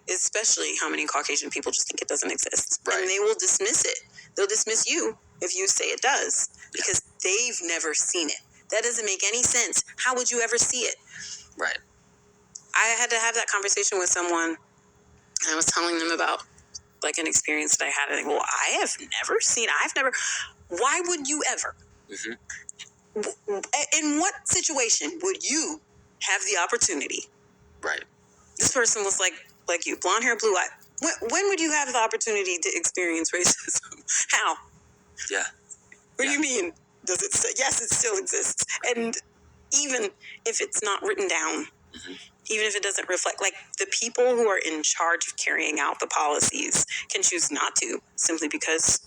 Especially how many Caucasian people just think it doesn't exist. Right. And they will dismiss it. They'll dismiss you if you say it does because they've never seen it. That doesn't make any sense. How would you ever see it? Right. I had to have that conversation with someone, and I was telling them about like an experience that I had. And they go, well, why would you ever? Mm-hmm. In what situation would you have the opportunity? Right. This person was like you, blonde hair, blue eye. When would you have the opportunity to experience racism? How? Yeah. What do you mean? Does it? Yes, it still exists. And even if it's not written down, even if it doesn't reflect, like the people who are in charge of carrying out the policies can choose not to simply because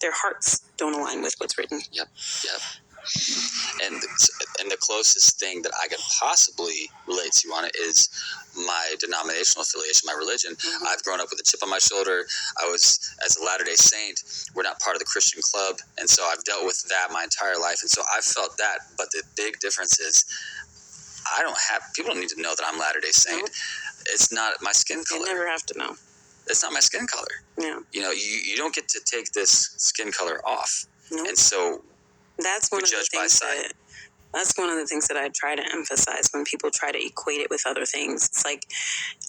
their hearts don't align with what's written. Yep. And the closest thing that I could possibly relate to on it is my denominational affiliation, my religion. Mm-hmm. I've grown up with a chip on my shoulder. As a Latter-day Saint, we're not part of the Christian club, and so I've dealt with that my entire life, and so I've felt that. But the big difference is people don't need to know that I'm Latter-day Saint. Nope. It's not my skin color. You never have to know. It's not my skin color. Yeah. You know, you don't get to take this skin color off. Nope. And so that's one of the things that I try to emphasize when people try to equate it with other things. It's like,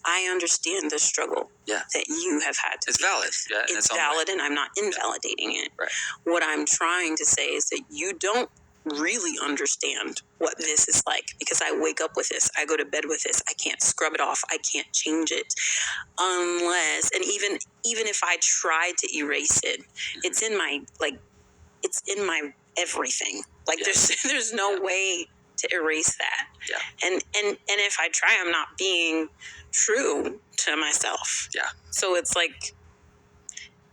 I understand the struggle that you have had to. It's valid. Yeah, it's valid, and I'm not invalidating it. Right. What I'm trying to say is that you don't really understand what this is like, because I wake up with this, I go to bed with this, I can't scrub it off, I can't change it unless, and even if I tried to erase it, it's in my everything. Like there's no way to erase that. Yeah. And if I try, I'm not being true to myself. Yeah. So it's like,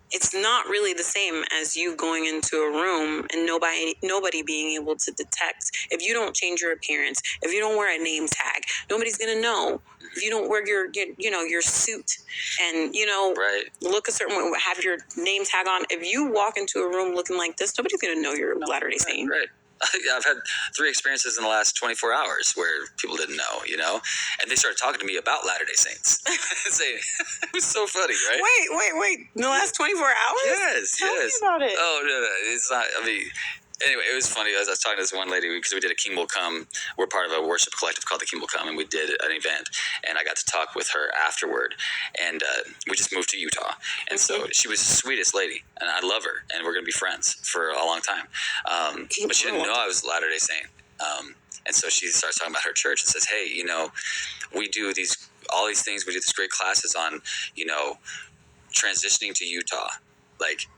it's not really the same as you going into a room and nobody being able to detect. If you don't change your appearance, if you don't wear a name tag, nobody's gonna know. If you don't wear your suit and look a certain way, have your name tag on. If you walk into a room looking like this, nobody's gonna know you're Latter-day Saint. Right. I've had 3 experiences in the last 24 hours where people didn't know, and they started talking to me about Latter-day Saints. It was so funny, right? Wait. In the last 24 hours? Yes. Tell me about it. Oh, no. It's not, anyway, it was funny. I was talking to this one lady because we did a King Will Come. We're part of a worship collective called the King Will Come, and we did an event, and I got to talk with her afterward, and we just moved to Utah, and so she was the sweetest lady, and I love her, and we're going to be friends for a long time, but she didn't know I was Latter-day Saint, and so she starts talking about her church and says, hey, we do all these things, we do these great classes on, transitioning to Utah,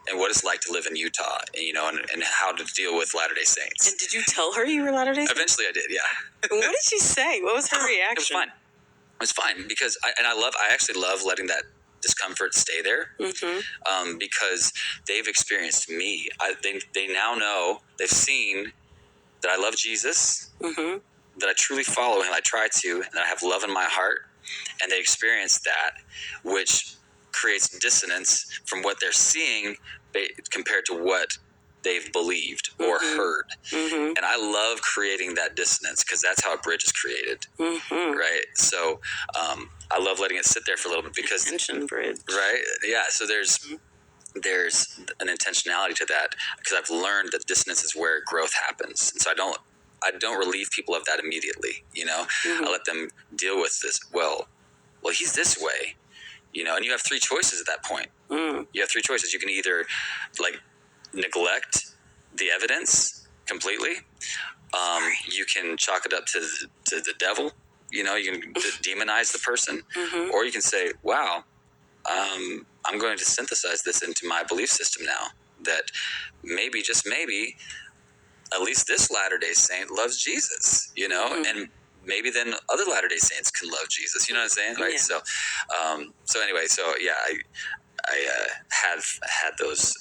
and what it's like to live in Utah, and how to deal with Latter-day Saints. And did you tell her you were Latter-day Saint? Eventually I did, yeah. What did she say? What was her reaction? It was fine because I actually love letting that discomfort stay there, because they've experienced me. They now know, they've seen that I love Jesus, that I truly follow him, I try to, and that I have love in my heart, and they experience that, which creates dissonance from what they're seeing compared to what they've believed or heard. And I love creating that dissonance because that's how a bridge is created. Right? So I love letting it sit there for a little bit because... Tension bridge. Right? Yeah. So there's an intentionality to that because I've learned that dissonance is where growth happens. And so I don't relieve people of that immediately, I let them deal with this. Well, he's this way. And you have 3 choices at that point. You have 3 choices. You can either neglect the evidence completely, You can chalk it up to the devil. You know, you can demonize the person, or you can say, wow, I'm going to synthesize this into my belief system now, that maybe, just maybe, at least this Latter-day Saint loves Jesus, you know, and maybe then other Latter-day Saints can love Jesus. You know what I'm saying? Right. Yeah. So anyway, I have had those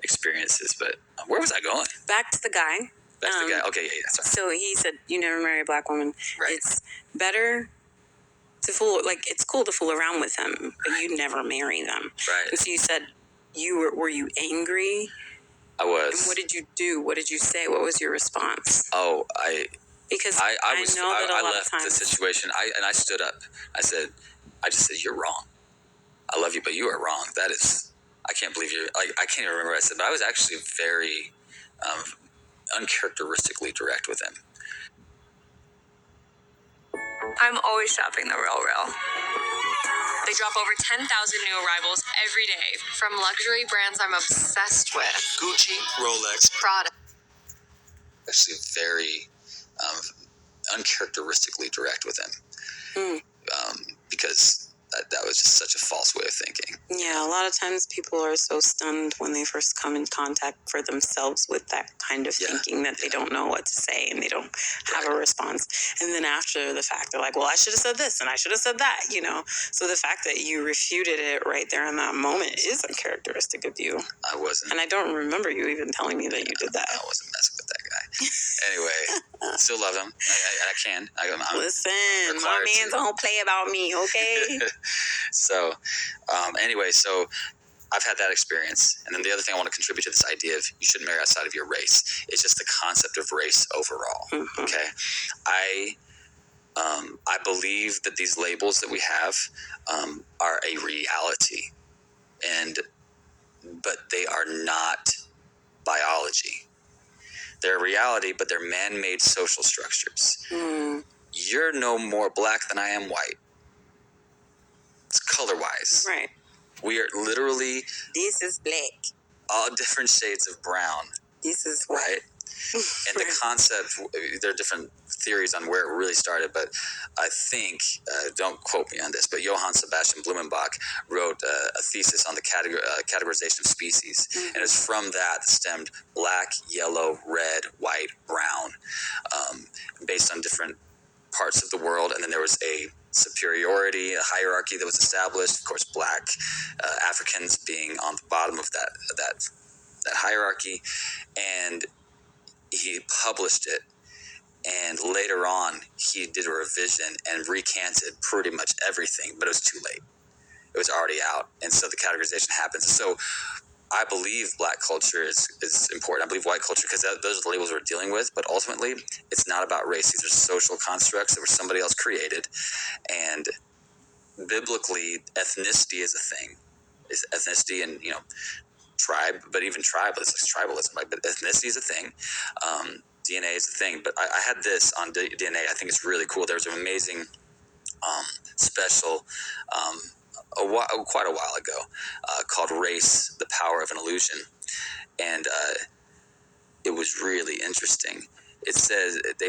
experiences, but where was I going? Back to the guy. Back to the guy. Okay, yeah. Sorry. So he said, "You never marry a black woman. Right. It's better to fool. Like, it's cool to fool around with them, but you never marry them." Right. And so you said, were you angry? I was. And what did you do? What did you say? What was your response? Oh, because I left the situation. I stood up. I just said, "You're wrong. I love you, but you are wrong. That is, I can't believe you're, like, I can't even remember what I said, but I was actually very uncharacteristically direct with him." I'm always shopping the Real. They drop over 10,000 new arrivals every day from luxury brands I'm obsessed with. Gucci, Rolex, Prada. Actually very uncharacteristically direct with him. Because that was just such a false way of thinking. Yeah, a lot of times people are so stunned when they first come in contact for themselves with that kind of thinking that they don't know what to say and they don't have a response. And then after the fact, they're like, well, I should have said this and I should have said that, you know. So the fact that you refuted it right there in that moment is uncharacteristic of you. I wasn't. And I don't remember you even telling me that you did that. I wasn't messing with that guy. Anyway, still love him. I can. Listen, my man don't play about me, okay? So, anyway, so I've had that experience. And then the other thing I want to contribute to this idea of you shouldn't marry outside of your race is just the concept of race overall. Okay. I believe that these labels that we have are a reality, but they are not biology. They're a reality, but they're man-made social structures. You're no more black than I am white. It's color-wise. Right. We are literally... This is black. All different shades of brown. This is white. Right? And the concept, there are different theories on where it really started, but I think, don't quote me on this, but Johann Sebastian Blumenbach wrote a thesis on the categorization of species, and it's from that stemmed black, yellow, red, white, brown, based on different parts of the world. And then there was a superiority, a hierarchy that was established, of course, black Africans being on the bottom of that hierarchy, and he published it, and later on he did a revision and recanted pretty much everything, but it was too late. It was already out, and so the categorization happens. So I believe black culture is important. I believe white culture, because those are the labels we're dealing with, but ultimately it's not about race. These are social constructs that were somebody else created, and biblically ethnicity is a thing. Is ethnicity and, you know, tribe, but even tribalism, right? But ethnicity is a thing. DNA is a thing. But I had this on DNA. I think it's really cool. There was an amazing special quite a while ago called Race, The Power of an Illusion. And it was really interesting. It says they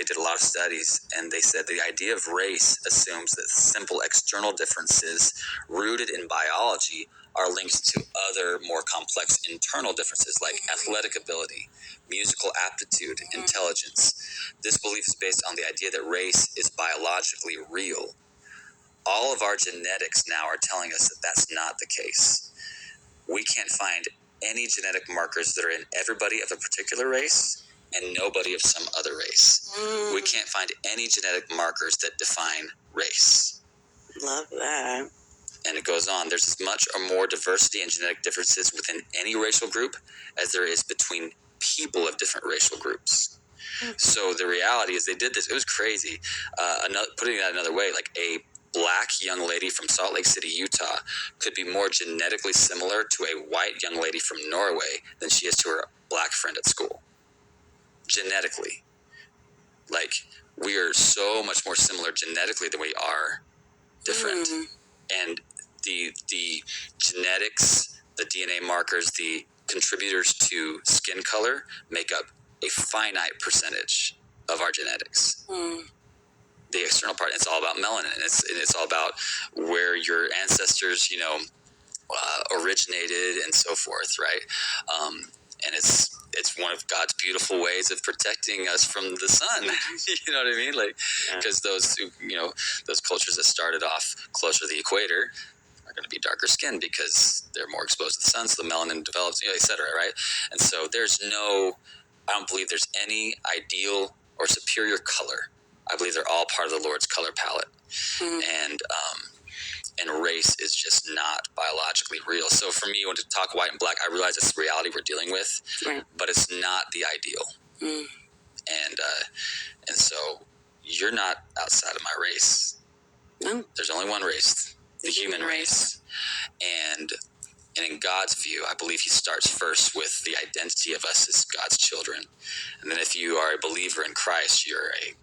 did a lot of studies, and they said the idea of race assumes that simple external differences rooted in biology are linked to other more complex internal differences like athletic ability, musical aptitude, intelligence. This belief is based on the idea that race is biologically real. All of our genetics now are telling us that that's not the case. We can't find any genetic markers that are in everybody of a particular race and nobody of some other race. We can't find any genetic markers that define race. Love that. And it goes on. There's as much or more diversity and genetic differences within any racial group as there is between people of different racial groups. So the reality is they did this. It was crazy. Putting that another way, like a black young lady from Salt Lake City, Utah, could be more genetically similar to a white young lady from Norway than she is to her black friend at school. Genetically. Like, we are so much more similar genetically than we are different. And the genetics, the DNA markers, the contributors to skin color make up a finite percentage of our genetics. The external part, it's all about melanin. It's all about where your ancestors, originated and so forth, right? And it's one of God's beautiful ways of protecting us from the sun. You know what I mean? Like, because those cultures that started off closer to the equator are going to be darker skinned because they're more exposed to the sun, so the melanin develops, et cetera, right? And so I don't believe there's any ideal or superior color. I believe they're all part of the Lord's color palette. And race is just not biologically real. So for me, when to talk white and black, I realize it's the reality we're dealing with, but it's not the ideal. And so you're not outside of my race. No. There's only one race, the human race. And in God's view, I believe he starts first with the identity of us as God's children. And then if you are a believer in Christ, you're a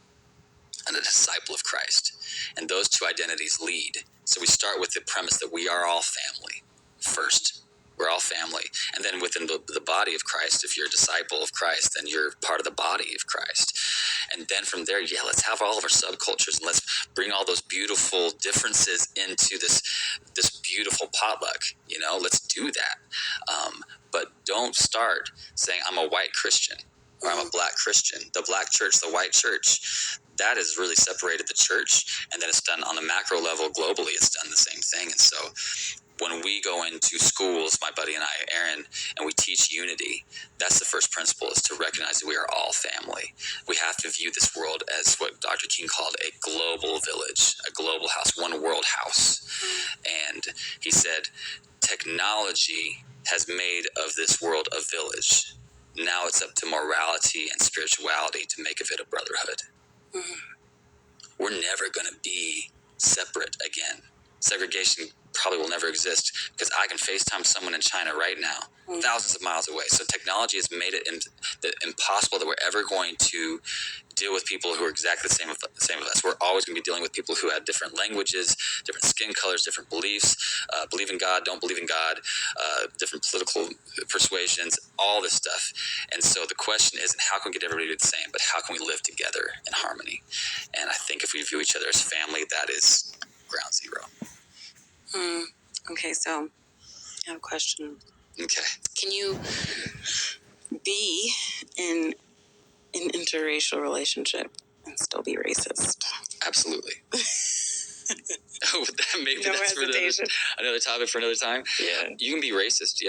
disciple of Christ. And those two identities lead. So we start with the premise that we are all family first. We're all family. And then within the body of Christ, if you're a disciple of Christ, then you're part of the body of Christ. And then from there, let's have all of our subcultures and let's bring all those beautiful differences into this beautiful potluck. Let's do that. But don't start saying I'm a white Christian or I'm a black Christian. The black church, the white church, that has really separated the church. And then it's done on the macro level globally. It's done the same thing. And so when we go into schools, my buddy and I, Aaron, and we teach unity, that's the first principle, is to recognize that we are all family. We have to view this world as what Dr. King called a global village, a global house, one world house. And he said, technology has made of this world a village. Now it's up to morality and spirituality to make of it a brotherhood. We're never going to be separate again. Segregation probably will never exist because I can FaceTime someone in China right now, thousands of miles away. So technology has made it impossible that we're ever going to deal with people who are exactly the same of us. We're always going to be dealing with people who have different languages, different skin colors, different beliefs, believe in God, don't believe in God, different political persuasions, all this stuff. And so the question isn't how can we get everybody to do the same, but how can we live together in harmony? And I think if we view each other as family, that is ground zero. Okay, so I have a question. Okay. Can you be in an interracial relationship and still be racist? Absolutely. Maybe No that's for another topic for another time. Yeah. You can be racist,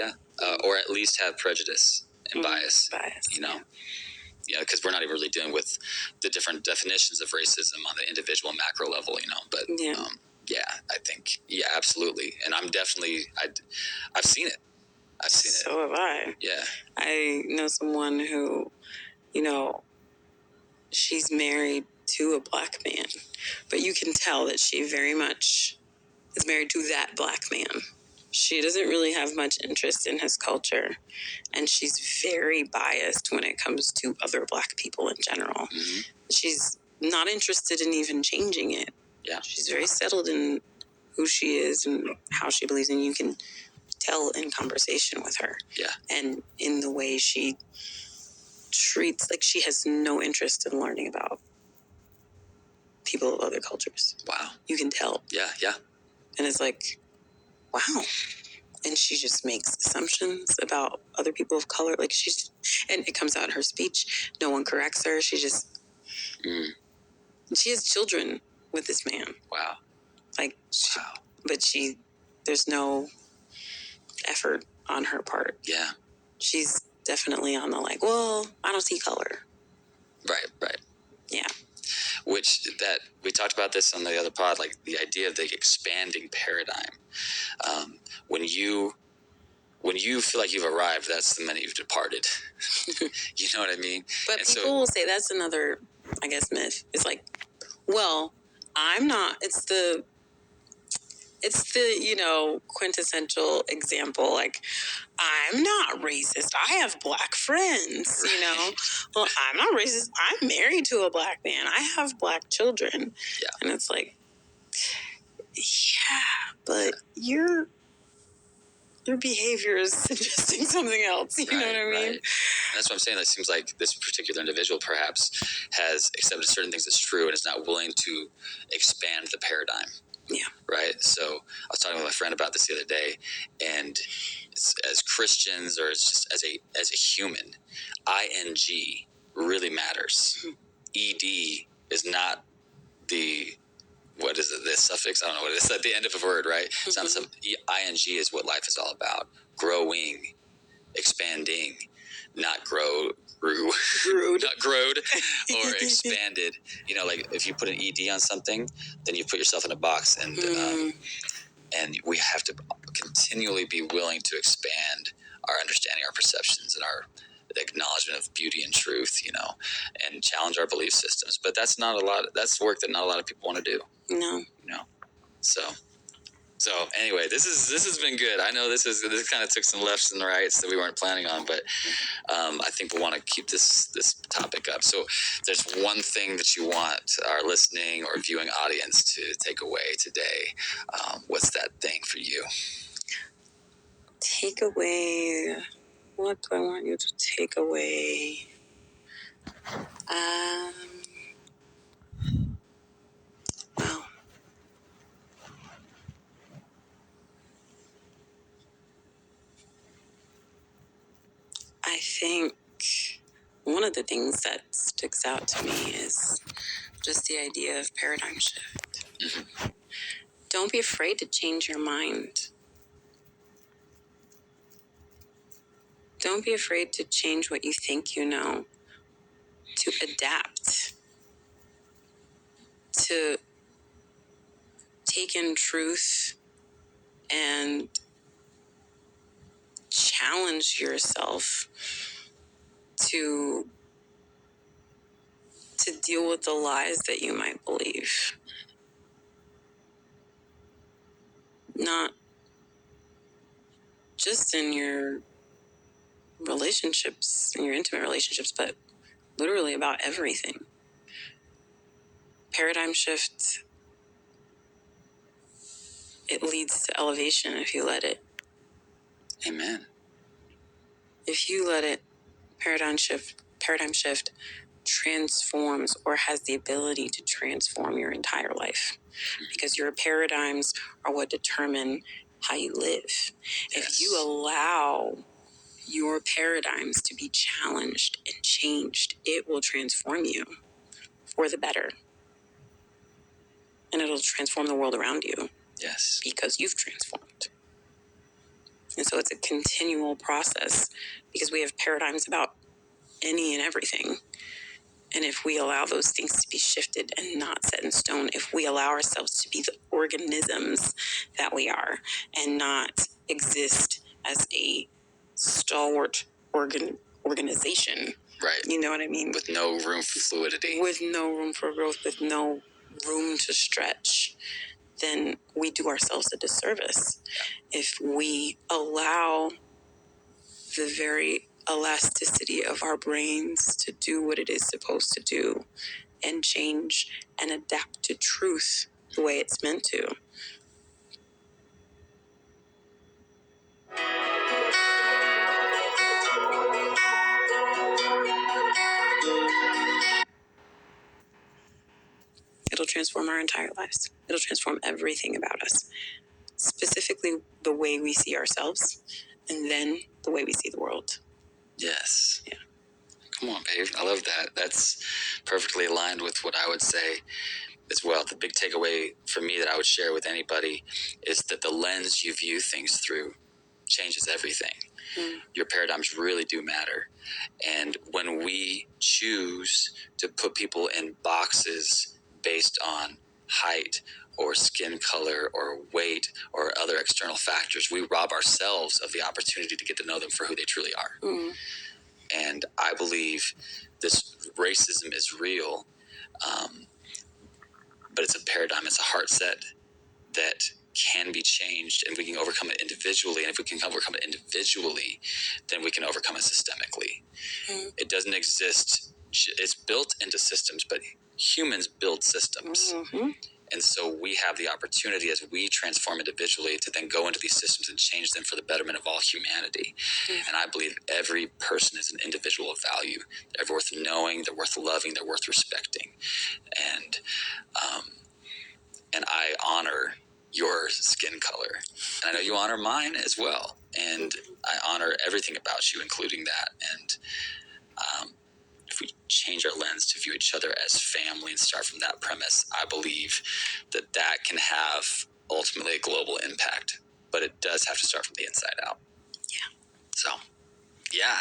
or at least have prejudice and bias. Because we're not even really dealing with the different definitions of racism on the individual macro level, but I think, absolutely. And I'm definitely, I've seen it. So have I. Yeah. I know someone who, she's married to a black man, but you can tell that she very much is married to that black man. She doesn't really have much interest in his culture, and she's very biased when it comes to other black people in general. Mm-hmm. She's not interested in even changing it. Yeah. She's very settled in who she is and how she believes, and you can tell in conversation with her. Yeah. And in the way she treats, like she has no interest in learning about people of other cultures. Wow. You can tell. Yeah. And it's like, wow. And she just makes assumptions about other people of color. Like and it comes out in her speech. No one corrects her. She just, she has children with this man. Wow. But there's no effort on her part. Yeah. She's definitely on the I don't see color. Right. Yeah. Which we talked about this on the other pod, like the idea of the expanding paradigm. When you feel like you've arrived, that's the minute you've departed. You know what I mean? But people will say that's another, I guess, myth. It's like, well, I'm not. It's the quintessential example. Like, I'm not racist. I have black friends, Well, I'm not racist. I'm married to a black man. I have black children. Yeah. And it's like, yeah, but you're Your behavior is suggesting something else. You know what I mean? Right. That's what I'm saying. It seems like this particular individual perhaps has accepted certain things as true and is not willing to expand the paradigm. Yeah. Right. So I was talking with my friend about this the other day, and as Christians, or it's just as a human, ing really matters. Ed is not the, what is it, the suffix? I don't know what it is. At the end of a word, right? It's not ing is what life is all about. Growing, expanding, not grew, not growed or expanded. You know, like if you put an ed on something, then you put yourself in a box, and we have to continually be willing to expand our understanding, our perceptions, and our acknowledgement of beauty and truth, you know, and challenge our belief systems. But that's work that not a lot of people want to do. No. You know, so anyway, this has been good. I know this kind of took some lefts and rights that we weren't planning on, but I think we want to keep this topic up. So there's one thing that you want our listening or viewing audience to take away today. What's that thing for you? Take away. What do I want you to take away? Well, I think one of the things that sticks out to me is just the idea of paradigm shift. Mm-hmm. Don't be afraid to change your mind. Don't be afraid to change what you think you know, to adapt, to take in truth and challenge yourself to deal with the lies that you might believe. Not just in your relationships, in your intimate relationships, but literally about everything. Paradigm shift, it leads to elevation if you let it. Amen. If you let it, paradigm shift transforms or has the ability to transform your entire life, because your paradigms are what determine how you live. Yes. If you allow your paradigms to be challenged and changed, it will transform you for the better. And it'll transform the world around you. Yes. Because you've transformed. And so it's a continual process, because we have paradigms about any and everything. And if we allow those things to be shifted and not set in stone, if we allow ourselves to be the organisms that we are and not exist as a stalwart organization. Right. You know what I mean? With no room for fluidity. With no room for growth, with no room to stretch, then we do ourselves a disservice. If we allow the very elasticity of our brains to do what it is supposed to do and change and adapt to truth the way it's meant to. It'll transform our entire lives. It'll transform everything about us, specifically the way we see ourselves, and then the way we see the world. Yes. Yeah. Come on, babe. I love that. That's perfectly aligned with what I would say as well. The big takeaway for me that I would share with anybody is that the lens you view things through changes everything. Your paradigms really do matter. And when we choose to put people in boxes based on height or skin color or weight or other external factors, we rob ourselves of the opportunity to get to know them for who they truly are. Mm-hmm. And I believe this racism is real, but it's a paradigm, it's a heart set that can be changed, and we can overcome it individually. And if we can overcome it individually, then we can overcome it systemically. Mm-hmm. It doesn't exist. It's built into systems, but humans build systems. Mm-hmm. And so we have the opportunity as we transform individually to then go into these systems and change them for the betterment of all humanity. And I believe every person is an individual of value. They're worth knowing, they're worth loving, they're worth respecting. And I honor your skin color. And I know you honor mine as well. And I honor everything about you, including that. And if we change our lens to view each other as family and start from that premise, I believe that that can have ultimately a global impact. But it does have to start from the inside out. Yeah. So, yeah.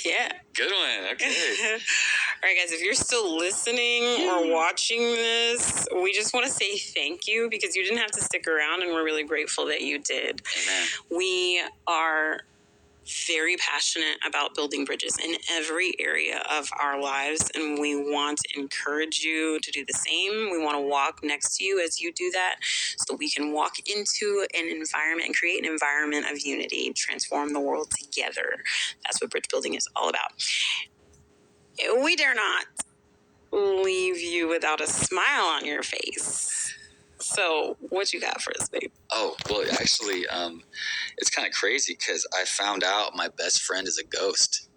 Yeah. Good one. Okay. All right, guys, if you're still listening or watching this, we just want to say thank you because you didn't have to stick around, and we're really grateful that you did. Amen. We are very passionate about building bridges in every area of our lives, and we want to encourage you to do the same. We want to walk next to you as you do that so that we can walk into an environment and create an environment of unity, transform the world together. That's what bridge building is all about. We dare not leave you without a smile on your face. So what you got for us, babe? Oh, well, actually, it's kind of crazy because I found out my best friend is a ghost.